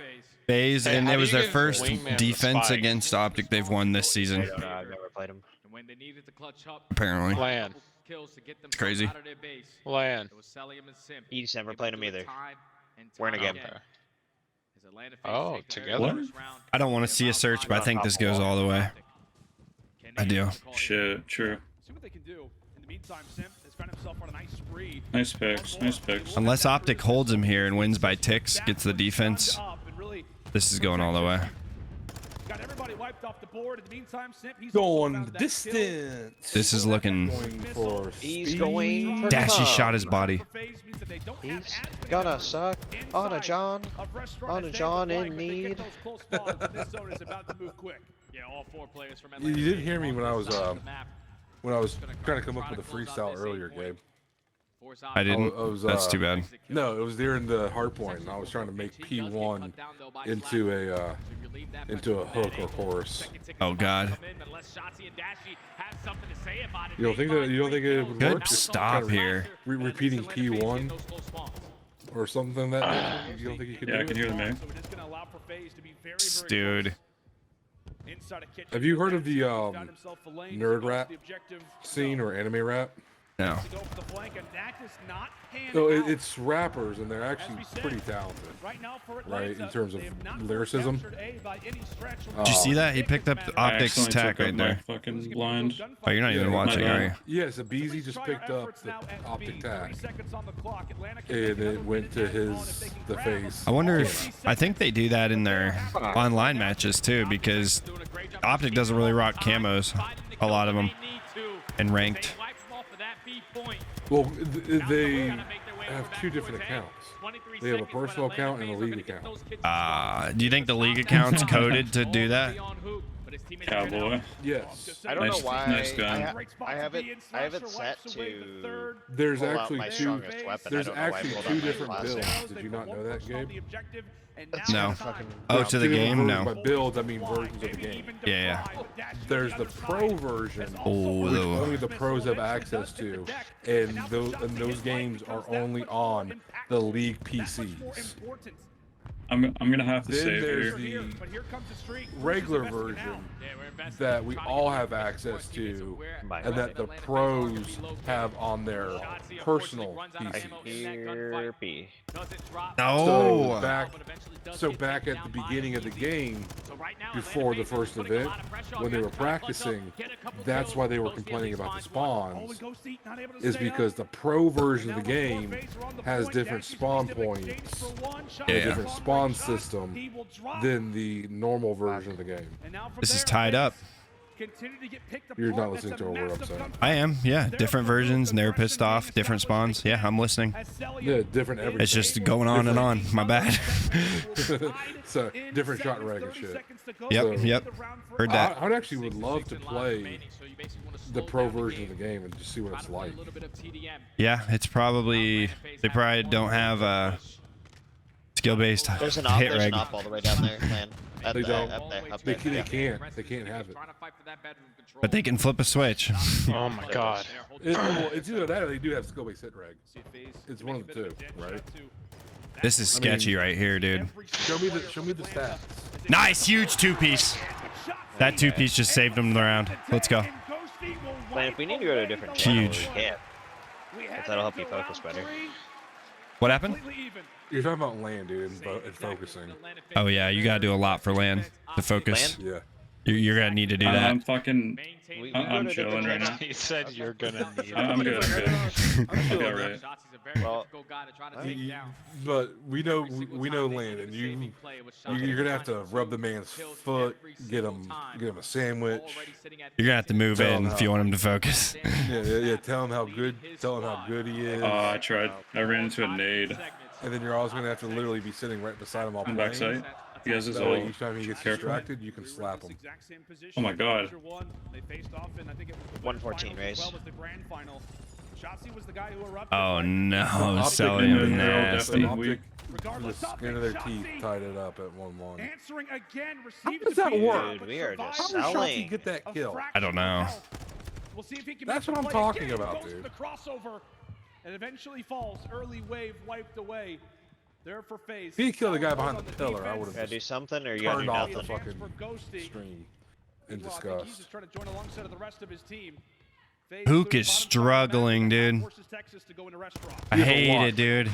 Faze, Hey, and how it do was you their get first wingman defense spike? against Optic they've won this season. I've never played him. And when they needed to clutch up, Apparently. Lan. kills to get them Crazy. out of their base. Lan. It was Celium and Simp. He's never Able played to him do it either. time and We're in a time game. again. As Atlanta Faze Oh, take the together? very first round. I don't want to see a search, but I think this goes all the way. I do. Shit, true. See what they can do. In the meantime, Simp has found himself on a nice spree. Nice picks, nice picks. Unless Optic holds him here and wins by ticks, gets the defense, this is going all the way. Got everybody wiped off the board. In the meantime, Simp, he's Going the distance. This is looking... Going for He's speed. going for Dashi fun. shot his body. He's gonna suck on a John in need. Yeah, all 4 players from You didn't hear me when I was trying to come up with a freestyle earlier, Gabe. I didn't. I was, That's too bad. No, it was during the hard point. And I was trying to make P1 into a hook or chorus. Oh, God. You don't think it would Good work? Just stop kind of here. Repeating P1 or something like that. You don't think you could Yeah, I do can it? hear the man. Dude. Have you heard of the nerd rap scene or anime rap? No. So it's rappers, and they're actually pretty talented, right? In terms of lyricism. Did you see that? He picked up the I Optic's accidentally attack took right up my there. fucking blind. Oh, you're not even watching, are you? Yeah, so Beezy just picked up the Optic tag, and it went to the face. I wonder if... I think they do that in their online matches, too, because Optic doesn't really rock camos, a lot of them, in ranked. Well, they have 2 different accounts. They have a personal account and a league account. Do you think the league account's coded to do that? Cowboy. Yes. I don't Nice- know why. nice gun. I have it set to There's pull out actually my two. strongest weapon. There's I don't know why I actually pulled two out my different classic. builds. Did you not know that, Gabe? No. Fucking Oh, to the Two game? versions. No. By builds, I mean versions of the game. Yeah, There's the pro version, Oh, which the- only the pros have access to, and those games are only on the League PCs. I'm gonna have to Then save there's here. the regular version that we all have access to, and that the pros have on their personal PCs. Here be. No. So back at the beginning of the game, before the first event, when they were practicing, that's why they were complaining about the spawns, is because the pro version of the game has different spawn points, and a different spawn system than the normal version of the game. This is tied up. You're not listening to what we're upset. I am. Yeah, different versions, and they were pissed off. Different spawns. Yeah, I'm listening. Yeah, different everything. It's just going on and on. My bad. So different shot reg and shit. Yep, yep. Heard that. I actually would love to play the pro version of the game and just see what it's like. Yeah, it's probably they probably don't have skill-based There's an hit there's reg. an op all the way down there, man. They don't. Up They there. can't have it. But they can flip a switch. Oh my god. It's either that or they do have skill-based hit reg. It's one of the two, right? This is sketchy right here, dude. Show me the stats. Nice, huge two-piece. That two-piece just saved them the round. Let's go. Man, if we need to go to a different channel, Huge. we can. If that'll help you focus better. What happened? You're talking about land, dude, and focusing. Oh yeah, you gotta do a lot for land to focus. Yeah. You're gonna need to do that. I'm fucking. We I'm go to chilling right now. He said you're gonna need I'm good. I'm good. I'll be alright. Well, But we know land, and you're gonna have to rub the man's foot, get him a sandwich. You're gonna have to move in if you want him to focus. Yeah. Tell him how good he is. I tried. I ran into a nade. And then you're always gonna have to literally be sitting right beside him while On playing. backside. He has his That way, ult. each time he gets Careful. distracted, you can slap him. Oh my god. 114 race. Oh no, Optic selling and him they're all nasty. definitely Optic, with the skin of their teeth, tied it up at 1-1. Answering again, How received does that defeat, work? Dude, we are but just survived. How did Shotzi selling. get that kill? I don't know. We'll see if he can That's make what the I'm play talking again. about, Goes for dude. the crossover and eventually falls. Early wave wiped away. There for Faze. If he killed the guy behind the pillar, I would Gotta have do something or you gotta do turned off the nothing. fucking stream in Well, I think he's disgust. just trying to join alongside of the rest of his team. Faze Hook clears is bottom part of the struggling, map, dude. forces Texas to go into restaurant. I Yeah, but hate watch. it, dude.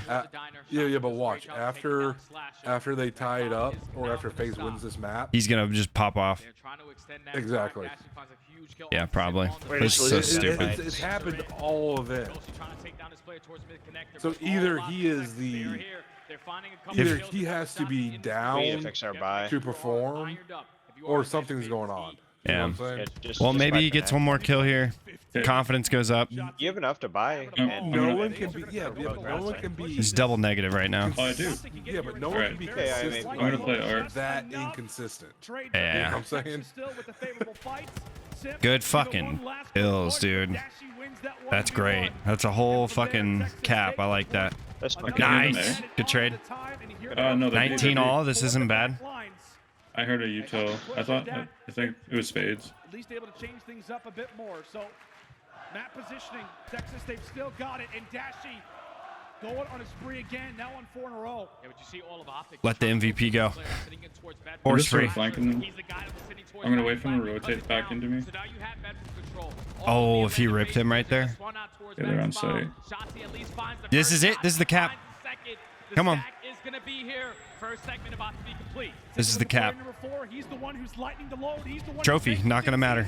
Yeah, but watch. After they tie it up, or after FaZe wins this map, He's gonna just pop off. Exactly. Yeah, probably. Wait, This is so stupid. it's happened all event. So either he is the, either he has to be We need to down fix our buy. to perform, or something's going on. You know Yeah. what I'm saying? Well, Just maybe buy he for gets now. one more kill here. Confidence goes up. You have enough to buy. Oh, And No one can be. Yeah, but no one can be. He's double negative right now. Oh, I do. Yeah, but no one Alright. can be Okay, I mean, consistent. I'm gonna play art. That inconsistent. Yeah. You know what I'm saying? Good fucking kills, dude. That's great. That's a whole fucking cap. I like that. That's my Nice. Good trade. No, they 19 all. This isn't bad. I heard a util. I think it was spades. At least able to change things up a bit more. So, map positioning, Texas, they've still got it. And Dashi going on a spree again, now on 4 in a row. Yeah, but you see all of Optic. Let the MVP go. I'm Horse just sort free. of flanking them. I'm gonna wait for him to rotate back into me. Oh, if he ripped him right there. Yeah, they're on site. This is it. This is the cap. Come on. Is gonna be here. First segment about to be complete. This is the cap. Number 4, he's the one who's lightning the load. He's the one Trophy, not gonna matter.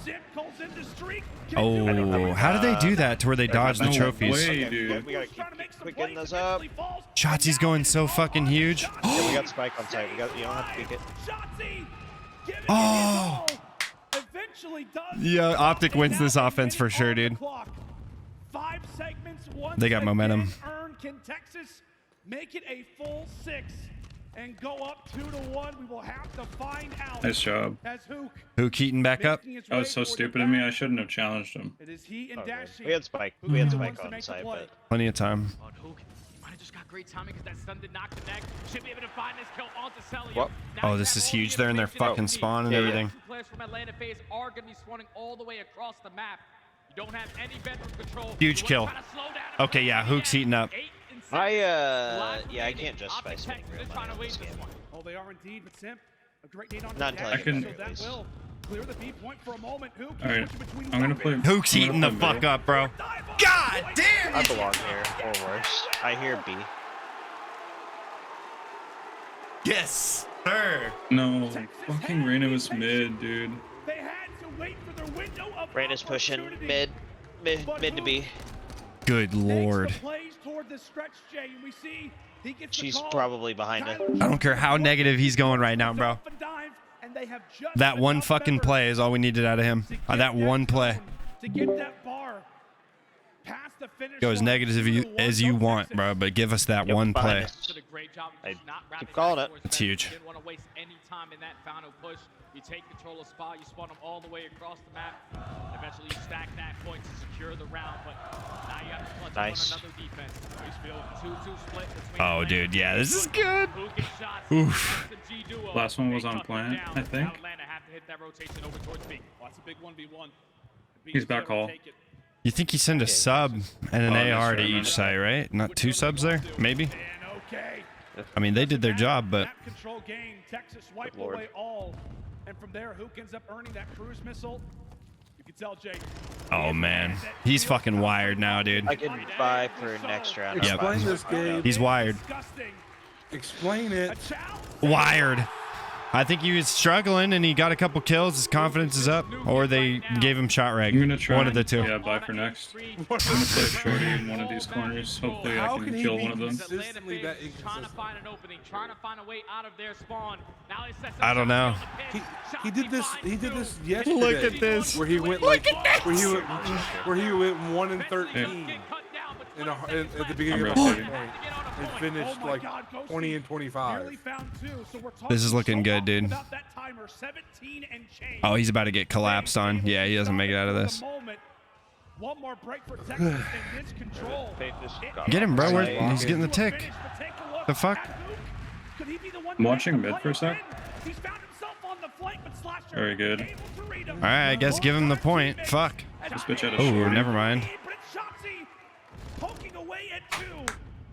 Zip calls in the streak. Oh, how did they do that to where they dodge the No trophies? way, Okay, dude. we gotta keep getting those up. Shotzi's going so fucking huge. Yeah, we got spike on site. You don't have to peek it. Shotzi, giving it Oh. his all. Eventually does. Yeah, Optic wins this offense for sure, dude. 5 segments, 1 They got momentum. segment earned. Can Texas make it a full 6? and go up 2-1. We will have to find out. Nice job. As Hook Heaton back up. That was so stupid of me. I shouldn't have challenged him. It is he and Oh, good. Dashie. We had Spike. We had Spike on site, but Plenty of time. On Hook. Might have just got great timing because that stun did not connect. Should be able to find this kill onto Celium. What? Oh, this is huge. They're in their fucking spawn and everything. Players from Atlanta Faze are going to be spawning all the way across the map. You don't have any bedroom control. Huge kill. Okay, yeah, Hook's heating up. yeah, I can't justify spending real money on this game. Oh, they are indeed, but Simp, a great nade on Not the until I dash, get so better, that please. will clear the B point for a moment. Hook, All right, between I'm gonna play. Hook's I'm gonna heating the play fuck middle. up, bro. God damn! I belong here, or worse. I hear B. Yes, sir. No, fucking Reyna was mid, dude. They had to wait for their window of Reyna's pushing opportunity. mid to B. Good lord. Makes the plays toward the stretch, Jay, and we see he gets the She's call. probably behind it. I don't care how negative he's going right now, bro. And they have just That one enough fucking members play is all we needed out of him. to get That one play. zone, to get that bar past the finish Go as line. negative as you want, bro, but give us that one play. Behind us. Great job. I Just not wrapping keep calling back it. towards It's them. huge. Didn't want to waste any time in that final push. You take control of spot, you spawn them all the way across the map. Eventually you stack that point to secure the round, but now you have to clutch Nice. up on another defense. 2-2 split between Oh, Atlanta dude, yeah, this is good. Who gets shots? Oof. That's the G duo. Last one was They on tuck them plan, down. I think. Now Atlanta have to hit that rotation over towards B. Oh, that's a big 1v1. He's back hall. You think he sent a sub and an Oh, that's AR to right, each man. side, right? Not two subs there, maybe? And okay. I mean, they did their job, but Map control game. Texas wiped Lord. away all. And from there, Hook ends up earning that cruise missile. You can tell, Jay. oh man, he's fucking wired now, dude. I can buy for next round. Yep. Explain this game. He's wired. Disgusting. Explain it. A challenge. Wired. I think he was struggling and he got a couple kills. His confidence is up, or they gave him shot reg. I'm gonna try. One of the two. Yeah, buy for next. I'm gonna play shorty in one of these corners. Hopefully, I How can can he kill be one of them. consistently that Trying to inconsistent? find an opening, trying to find a way out of their spawn. Now he sets I don't know. He did this. He did this yesterday. Look at this. Where he went like where he went 1 and 13 at the beginning of the rotating. point and finished Oh my like God, Ghosty 20 and Nearly 25. found two, so we're talking This is looking so good, often dude. about that timer, 17 and change. Oh, he's about to get collapsed on. Yeah, he doesn't make it out of this. One more break for Texas and this control. Get him, bro. Right. He's getting the tick. The fuck? I'm watching mid for a sec. He's found himself on the flank, but Slasher Very good. able to read him. All right, I guess give him the point. Fuck. This bitch had a Oh, shorty. never mind. But it's Shotzi poking away at two.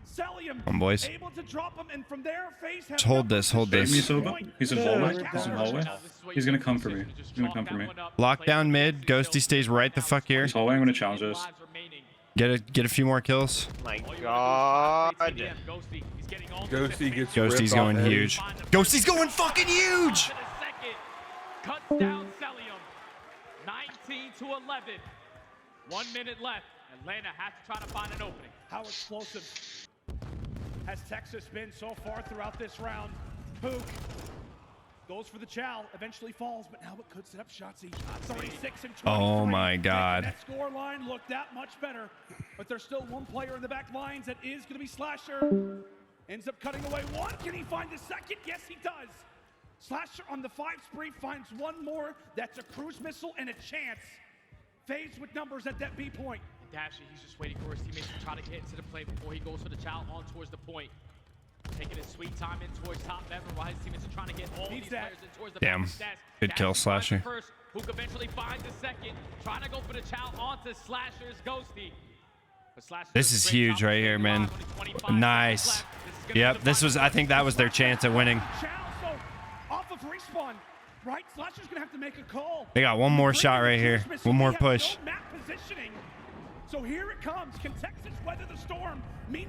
Celium Come on, boys. able to drop him, and from there, Faze has Just hold this, hold Hey, this. Misoba? He's in hallway. He's in hallway. He's gonna come for me. He's gonna come for me. Lockdown mid. Ghosty stays right the fuck here. He's hallway. I'm gonna challenge this. Get a few more kills. My God. Ghosty gets Ghosty's ripped going off Eddie. huge. Ghosty's going fucking huge. Cuts down Celium. 19 to 11. 1 minute left. Atlanta has to try to find an opening. How explosive has Texas been so far throughout this round? Hook goes for the chow, eventually falls, but now it could set up Shotzi. 36 and 23. Oh my God. That score line looked that much better, but there's still one player in the back lines that is going to be Slasher. Ends up cutting away one. Can he find the second? Yes, he does. Slasher on the 5 spree finds one more. That's a cruise missile and a chance. Faze with numbers at that B point. Dashie, he's just waiting for his teammates to try to get into the play before he goes for the chow on towards the point. Taking his sweet time in towards top ever while his teammates are trying to get all these players in towards the Damn. back stats. Good kill, Dashie finds Slasher. the first, who eventually finds the second. Trying to go for the chow onto Slasher's Ghosty. But Slasher This does is a great huge job right of here, staying man. alive, only 25 seconds Nice. left. This is gonna be Yep, the this was. I think that was their chance at winning. Chow, so off of respawn, right? Slasher's gonna have to make a call. They got one more shot right here. One more push. No map positioning. So here it comes. Can Texas weather the storm?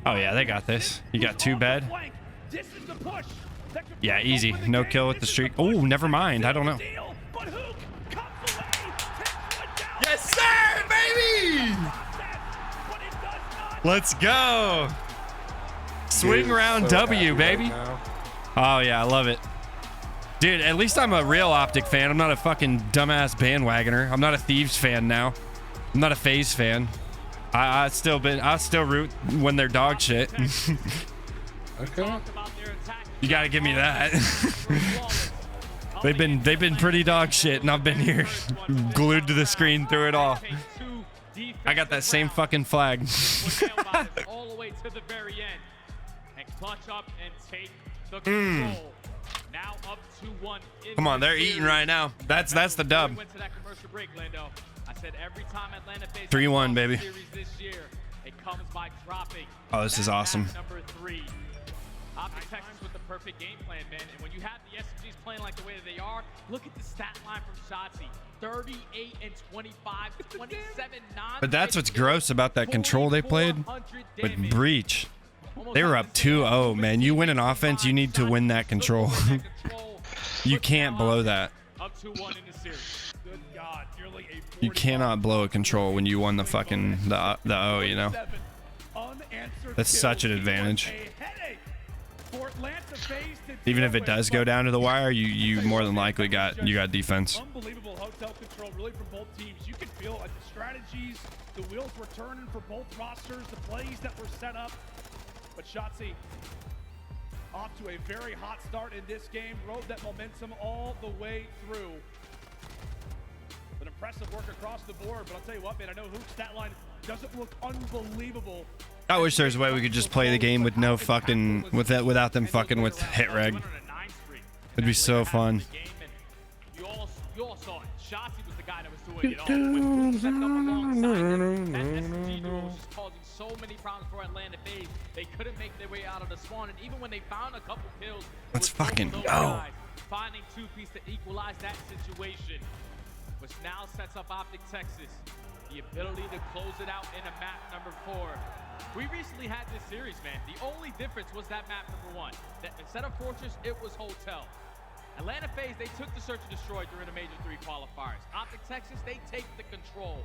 Oh yeah, they got this. You got two bed. This is the push. That could Yeah, break easy. open the No game. kill with This the is streak. push. Oh, never mind. I don't know. Deal, but Hook comes away, takes one down. Yes, sir, baby. But it does not. Let's go. Swing Dude, round so W, happy right baby. now. Oh yeah, I love it. Dude, at least I'm a real Optic fan. I'm not a fucking dumbass bandwagoner. I'm not a Thieves fan now. I'm not a Faze fan. I still root when they're dog shit. Okay. You gotta give me that. they've been pretty dog shit, and I've been here glued to the screen through it all. I got that same fucking flag. All the way to the very end and clutch up and take the control. Now up 2-1. Come on, they're eating right now. That's the dub. Went to that commercial break, Lando. I said every time Atlanta faces 3-1, baby. series this year, it comes by dropping. Oh, this is awesome. Number 3. Optic Texas with the perfect game plan, man. And when you have the SMGs playing like the way that they are, look at the stat line from Shotzi. 38 and 25, 27 non. But that's what's gross about that control they played with Breach. They were up 2-0, man. You win an offense, you need to win that control. You can't blow that. Up 2-1 in the series. Good God, nearly a You cannot blow a control when you won the fucking the O, you know. That's such an advantage. Even if it does go down to the wire, you more than likely got defense. Unbelievable hotel control, really, from both teams. You can feel like the strategies, the wheels were turning for both rosters, the plays that were set up. But Shotzi off to a very hot start in this game, rode that momentum all the way through. But impressive work across the board. But I'll tell you what, man, I know Hoop's stat line doesn't look unbelievable. I wish there's a way we could just play the game with no fucking without them fucking with hit reg. It'd be so fun. You all saw it. Shotzi was the guy that was doing it all. Setting up alongside that SMG duo was just causing so many problems for Atlanta Faze. They couldn't make their way out of the spawn, and even when they found a couple kills, let's fucking go. Finding 2-piece to equalize that situation, which now sets up Optic Texas the ability to close it out in a map number 4. We recently had this series, man. The only difference was that map number 1. That instead of Fortress, it was Hotel. Atlanta Faze, they took the search and destroy during the Major 3 qualifiers. Optic Texas, they take the control.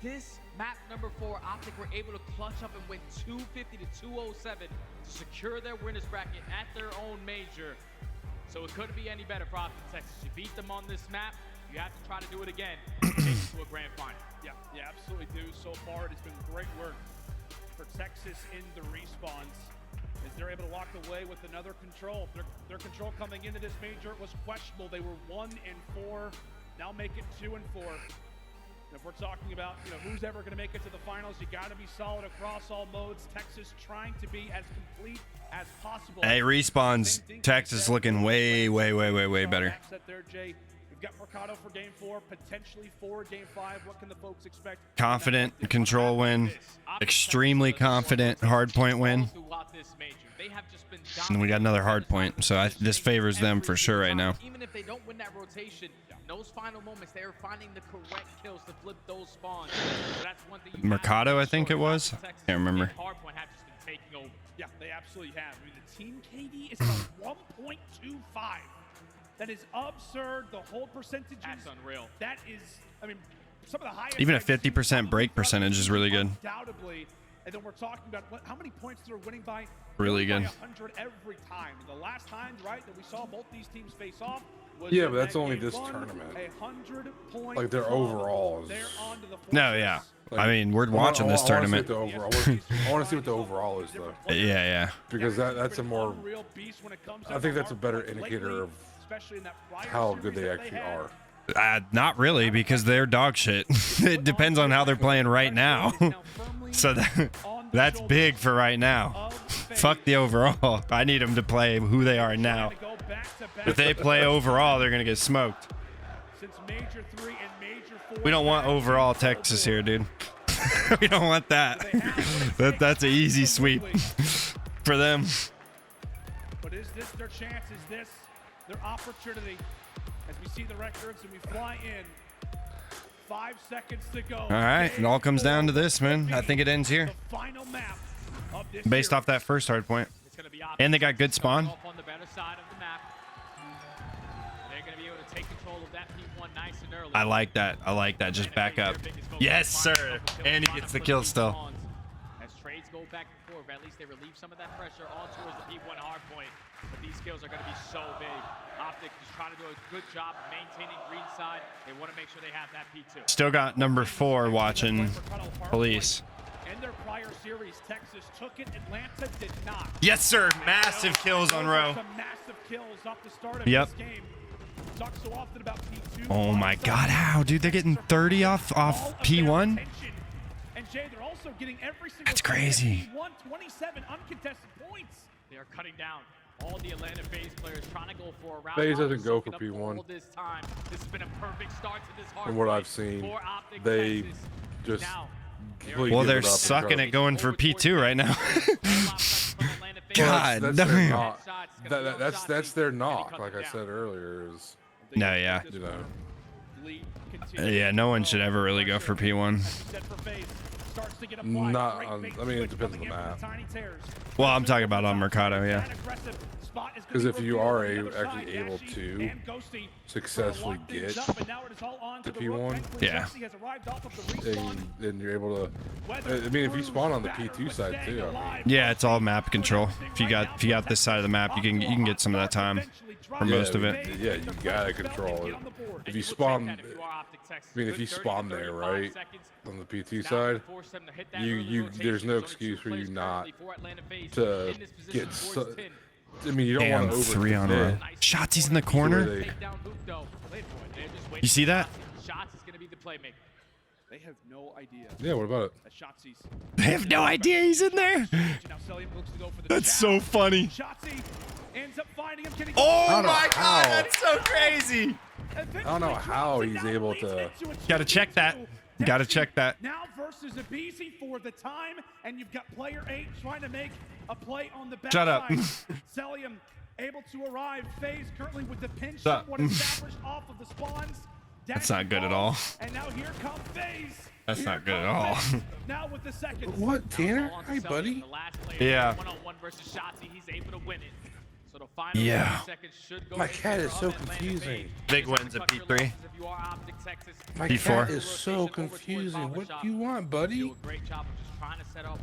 This map number 4, Optic were able to clutch up and win 250 to 207 to secure their winners bracket at their own major. So it couldn't be any better for Optic Texas. You beat them on this map, you have to try to do it again to take it to a grand final. Yeah, absolutely do. So far, it has been great work for Texas in the respawns as they're able to walk away with another control. Their control coming into this major was questionable. They were 1 and 4, now make it 2 and 4. And if we're talking about, you know, who's ever going to make it to the finals, you got to be solid across all modes. Texas trying to be as complete as possible. Hey, respawns. Texas looking way better. We've got Mercado for game 4, potentially for game 5. What can the folks expect? Confident control win. Extremely confident hard point win. And we got another hard point, so this favors them for sure right now. Even if they don't win that rotation, those final moments, they are finding the correct kills to flip those spawns. So that's one thing Mercado, I think it was. Can't remember. Hardpoint have just been taking over. Yeah, they absolutely have. I mean, the team KD is about 1.25. That is absurd. The hold percentages. That's unreal. That is, I mean, some of the highest. Even a 50% break percentage is really good. Undoubtedly. And then we're talking about how many points they're winning by. Really good. 100 every time. The last time, right, that we saw both these teams face off was but that's only this tournament. 100 points. Like their overall is. No, yeah. I mean, we're watching this tournament. I want to see what the overall is, though. Yeah. Because that's a more. I think that's a better indicator of how good they actually are. Not really, because they're dog shit. It depends on how they're playing right now. So that's big for right now. Fuck the overall. I need them to play who they are now. If they play overall, they're gonna get smoked. We don't want overall Texas here, dude. We don't want that. That's an easy sweep for them. But is this their chance? Is this their opportunity? As we see the records and we fly in. 5 seconds to go. All right, it all comes down to this, man. I think it ends here. Based off that first hard point. And they got good spawn. On the better side of the map. They're going to be able to take control of that P1 nice and early. I like that. Just back up. Yes, sir. And he gets the kill still. As trades go back and forth, at least they relieve some of that pressure on towards the P1 hard point. But these kills are going to be so big. Optic is trying to do a good job of maintaining green side. They want to make sure they have that P2. Still got number 4 watching police. In their prior series, Texas took it. Atlanta did not. Yes, sir. Massive kills on row. Some massive kills off the start of Yep. this game. Talk so often about P2. Oh my God, how, dude? They're getting 30 off P1? And Jay, they're also getting every single That's crazy. P1, 27 uncontested points. They are cutting down all the Atlanta Faze players trying to go for a round. Faze one, doesn't go soaking for up P1. all this time. This has been a perfect start to this hard From what fight I've seen, for Optic they Texas. just Now, completely Well, give they're it up and sucking try at going for P2 right now. to- God, that's their damn. knock. That's their knock. Like I said earlier, is No, yeah. you know. Yeah, no one should ever really go for P1. Not on, I mean, it depends on the map. Well, I'm talking about on Mercado, yeah. Because if you are actually able to successfully get to P1, Yeah. then you're able to. I mean, if you spawn on the P2 side too, I mean, Yeah, it's all map control. If you got this side of the map, you can get some of that time for most of it. Yeah, you gotta control it. If you spawn, I mean, if you spawn there, right, on the P2 side, there's no excuse for you not to get. I mean, you don't Damn, want to 3 on row. Shotzi's in the corner. You see that? They have no idea. Yeah, what about it? They have no idea he's in there. That's so funny. Oh my God, that's so crazy. I don't know how he's able to. Gotta check that. Gotta check that. Now versus Abizi for the time, and you've got player 8 trying to make a play on the back. Shut up. Celium able to arrive. Faze currently with the pinch Shut up. somewhat established off of the spawns. That's not good at all. And now here comes Faze. That's not good at all. Now with the second. What, Tanner? Hi, buddy. Yeah. One-on-one versus Shotzi, he's able to win it. So the final Yeah. 30 seconds should go My in cat is favor so of Atlanta confusing. Faze. Big wins at P3. If you are Optic Texas, My P4. cat is so confusing. What do you want, buddy? do a great job of just trying to set up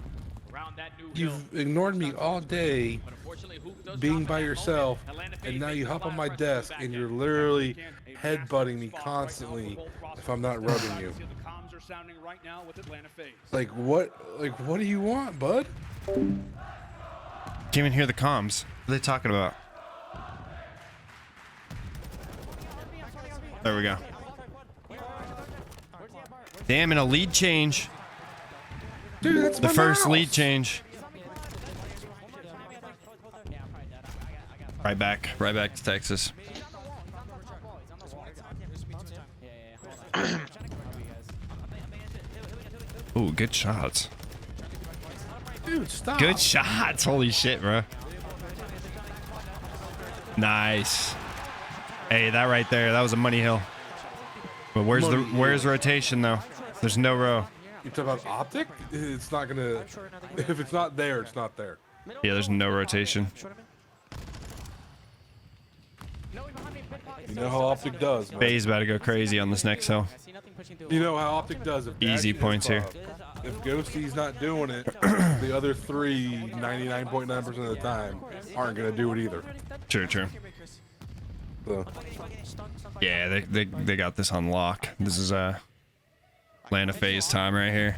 around that new hill. You've ignored me all day, But unfortunately, Hoop does being drop by in that yourself, moment. Atlanta and Faze now you makes a hop lot on of my pressure on the desk back and end. you're literally headbutting me constantly if I'm not rubbing you. The comms are sounding right now with Atlanta Faze. Like what do you want, bud? Can't even hear the comms. What are they talking about? There we go. Damn, and a lead change. Dude, that's The my first mouse. lead change. Right back to Texas. Ooh, good shots. Dude, stop. Good shots. Holy shit, bro. Nice. Hey, that right there, that was a money hill. But where's rotation though? There's no row. You talk about Optic? It's not gonna. If it's not there, it's not there. Yeah, there's no rotation. You know how Optic does, man. Faze about to go crazy on this next hill. You know how Optic does. If Easy Dashy points is here. up, If Ghosty's not doing it, the other three, 99.9% of the time, aren't gonna do it either. True. So, Yeah, they got this on lock. This is Atlanta Faze time right here.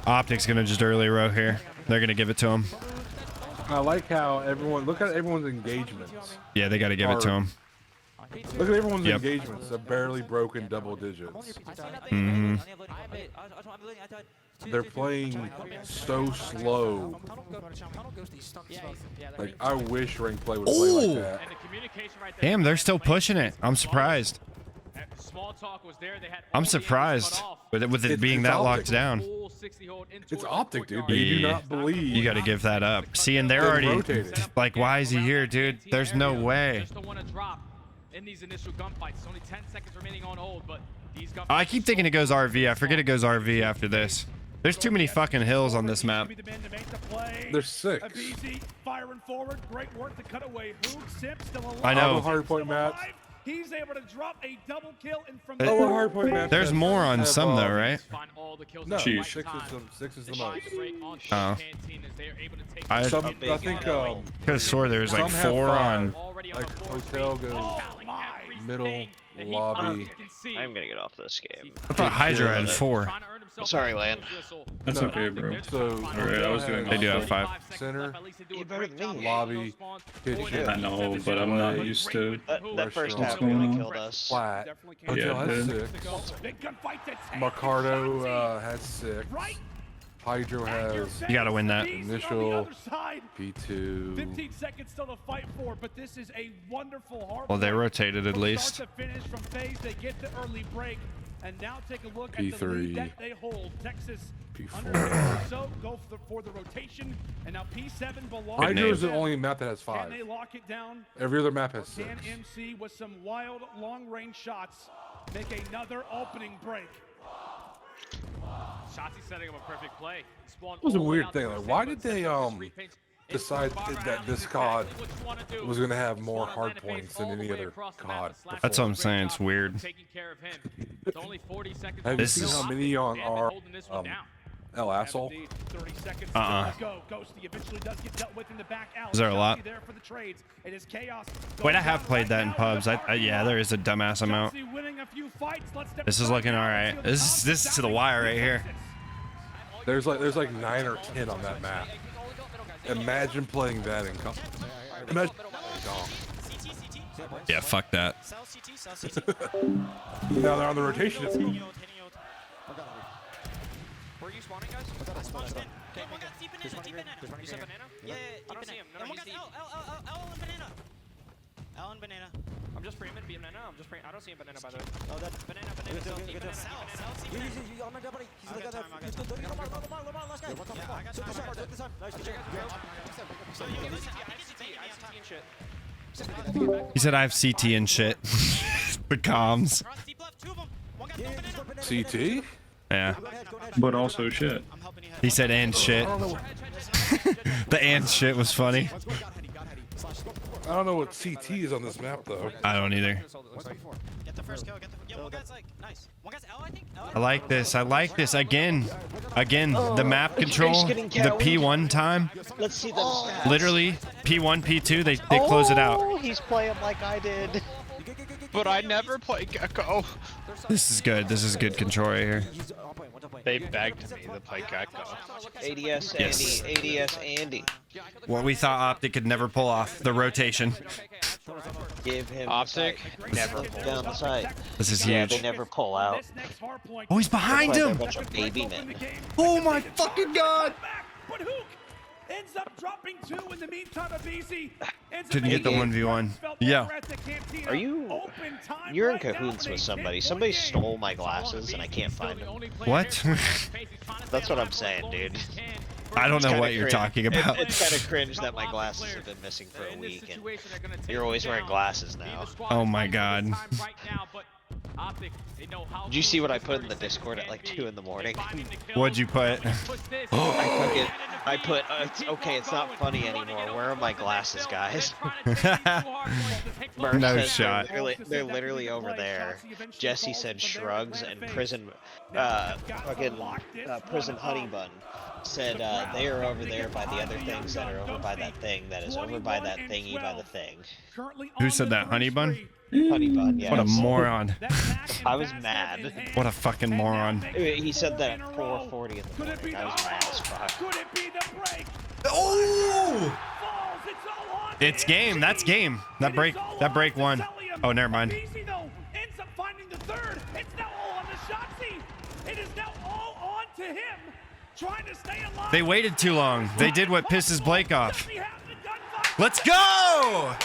Optic's gonna just early row here. They're gonna give it to him. I like how look at everyone's engagements. Yeah, they gotta give it to him. Look at everyone's Yep. engagements. They're barely broken double digits. Mm-hmm. They're playing so slow. Like, I wish ranked play would play Ooh. like that. And the communication right there. Damn, they're still pushing it. I'm surprised. Small talk was there. They had I'm all the angles surprised cut off. with it being It's that Optic. locked down. Full 60 hold into It's the Optic, dude. courtyard. They do Yeah. not believe. You gotta give that up. See, and they're They already rotated. like, why is he here, dude? There's no way. Just don't want to drop in these initial gunfights. It's only 10 seconds remaining on hold, but these gunfights I keep thinking it goes RV. I forget it goes RV after this. There's too many fucking hills on this map. There's 6. Abizi firing forward. Great work to cut away. Hoog Simp still alive. I know. Hard point Still maps. alive. He's able to drop a double kill and from Oh, hard point maps. There's more on some though, right? find all the kills No, at the six right is time. the 6 is the They most. try to break on Oh. Canteen as they are able to take I Some, I think could have swore there was like some have 4 on. already on like the fourth hotel speed. goes Everything middle that he lobby. possibly can see. I'm gonna get off this game. I thought Hydra had 4. Trying to earn himself. Sorry, Land. That's okay, bro. So Alright, I was doing They do have awesome. 5. Center, You better than me. lobby, kitchen, I know, but I'm not used to. That first half What's going really on? killed us. flat. Yeah, Hotel has dude. 6. Big gunfight to take. Mercado has 6. Right. Hydro has You gotta win that. Initial. P2. P2. 15 seconds still to fight for, but this is a wonderful hard. Well, they point. rotated at From least. start to finish from Faze, they get the early break, and now take a look at the P3. lead that they hold. Texas P4. under so go for the rotation, and now P7 belongs. Hydro is to the them. only map that has Can 5. they lock it down? Every other map has Or 6. can MC with some wild long-range shots make another opening break? Shotzi setting up a perfect play. It was a weird thing. Like, why did they decide that this COD was going to have more hard points than any other COD? That's what I'm saying. It's weird. Have you This seen is- how many on our El Asshole? 30 seconds Uh-uh. to go. Ghosty eventually does get dealt with in the back alley. Is there a lot? Chelsea there for the trades. It is chaos. Wait, I Goes have down played right that in now pubs. the Yeah, there is a dumbass amount. Chelsea winning a few fights. Let's step This is aside looking now. all Let's right. see This the is to the wire right here. There's like 9 or 10 on that map. Imagine playing that in COD. Imagine. Yeah, fuck that. Sell CT, sell CT. Now they're on the rotation. It's Where are you spawning, guys? I spawned in. Okay, one got deep banana, deep banana. You said banana? Yeah, I don't see him. No, And one he's got L and banana. L and banana. I'm just framing banana. I don't see a banana by the way. Oh, that Banana. Sell, Banana. sell CT. You on my buddy. He's I got time, I got time. Lamar, last guy. Yeah, I got time. Take this time. Nice, good job. So you give us CT. I get CT. I have CT and shit. He said I have CT and shit. But comms. Cross deep left, 2 of them. One got Yeah, no just go banana. banana. CT? Yeah. Go ahead, go ahead. But also shit. I'm helping you. He said and shit. The and shit was funny. Let's go. Got Heady, got Heady. Slash, go forward. I don't know what CT is on this map though. I don't either. What's before? Get the first kill. Get the. Yeah, one guy's like nice. One guy's L, I think. L. I like this. I like this. Again, the map control, the P1 time. Let's see them stats. Literally, P1, P2, they close it out. Oh, he's playing like I did. But I never play Gecko. This is good. This is good control right here. He's on point. One point. They begged me to play Gecko. ADS Yes. Andy. ADS Andy. What we thought Optic could never pull off, the rotation. Give him Optic, never pull down the site. This is Yeah, huge. they never pull out. This next hard point. Oh, he's behind Like they're a him. bunch of baby men. Oh my fucking god. But Hook ends up dropping 2 in the meantime of Easy. Couldn't get the 1v1. Yeah. Are you? You're in cahoots with somebody. Somebody stole my glasses and I can't find them. What? That's what I'm saying, dude. I don't know Kinda what you're cringe. talking about. It's kind of cringe that my glasses have been missing for a week and you're always wearing glasses now. Oh my god. Did you see what I put in the Discord at like 2 in the morning? What'd you put? I took it. I put, it's okay, it's not funny anymore. Where are my glasses, guys? Murph No says shot. They're literally over there. Jesse said shrugs and prison, prison honey bun said they are over there by the other things that are over by that thing that is over by that thingy by the thing. Who said that? Honey bun? Honey bun, yeah. What a moron. I was mad. What a fucking moron. He said that at 4:40 in the morning. I was mad as fuck. Could it be the break? Oh! Falls, it's all on It's game. That's game. That break won. Oh, never mind. Easy though ends up finding the third. It's now all on the Shotzi. It is now all on to him. Trying to stay alive. They waited too long. They did what pisses Blake off. Let's go!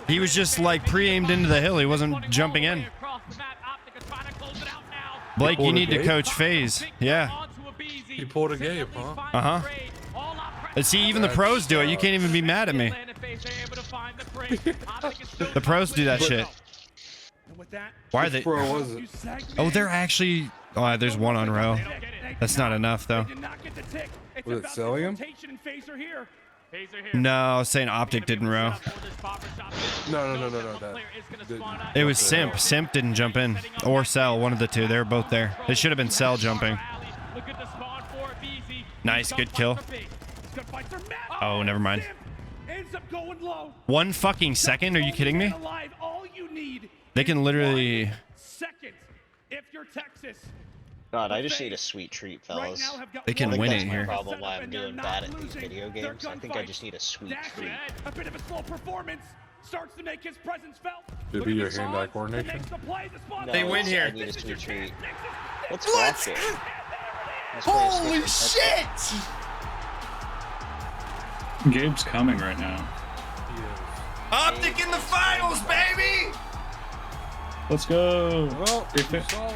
He was just like pre-aimed into the hill. He wasn't jumping in. Blake, you need to coach Faze. Yeah. He pulled a game, huh? Uh-huh. See, even the pros do it. You can't even be mad at me. The pros do that shit. Why are they? Pro was it? Oh, they're actually... Oh, there's one on row. That's not enough, though. Was it selling him? No, I was saying Optic didn't row. No. It was Simp. Simp didn't jump in. Or Cell, one of the two. They were both there. It should have been Cell jumping. Nice, good kill. Oh, never mind. 1 fucking second? Are you kidding me? They can literally... you're Texas, God, I just need a sweet treat, fellas. They can I think win that's it my here. problem why I'm doing bad at these video games. I think I just need a sweet treat. a bit of a slow performance, starts to make his presence felt. To be your hand-eye coordination. No, They win here. I need a sweet treat. Let's Let's- block it. Let's Holy play a shit! Gabe's coming right now. Optic in the finals, baby! Let's go. Well,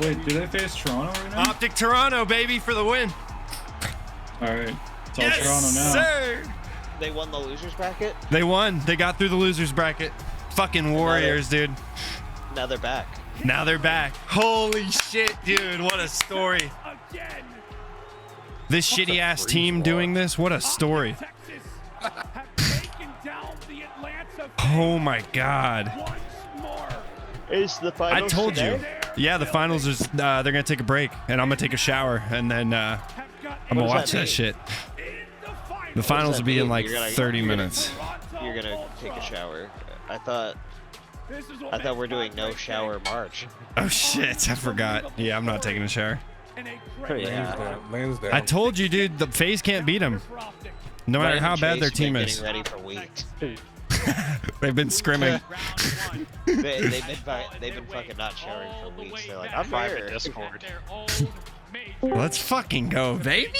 Wait, do they face Toronto right now? Optic Toronto, baby, for the win. All right, it's all Yes, Toronto now. sir! They won the losers bracket. They won. They got through the losers bracket. Fucking Warriors, dude. Now they're back. Now they're back. Holy shit, dude. What a story. Again, This shitty ass team doing this. What a story. Texas have taken down the Atlanta Oh my god. once more. Is the I finals told you. today? Yeah, the finals is they're gonna take a break and I'm gonna take a shower and then I'm gonna does watch that that mean? shit. In The finals will be in mean? like You're gonna- 30 minutes. You're gonna take a shower. I thought we're doing no shower March. Oh shit, I forgot. Yeah, I'm not taking a shower. Yeah. Lansdowne. I told you, dude, the Faze can't beat them. No matter how bad their team is. Getting ready for weeks. They've been scrimming. They've been fucking not showering for weeks. They're like, I'm Private here. Discord. Let's fucking go, baby.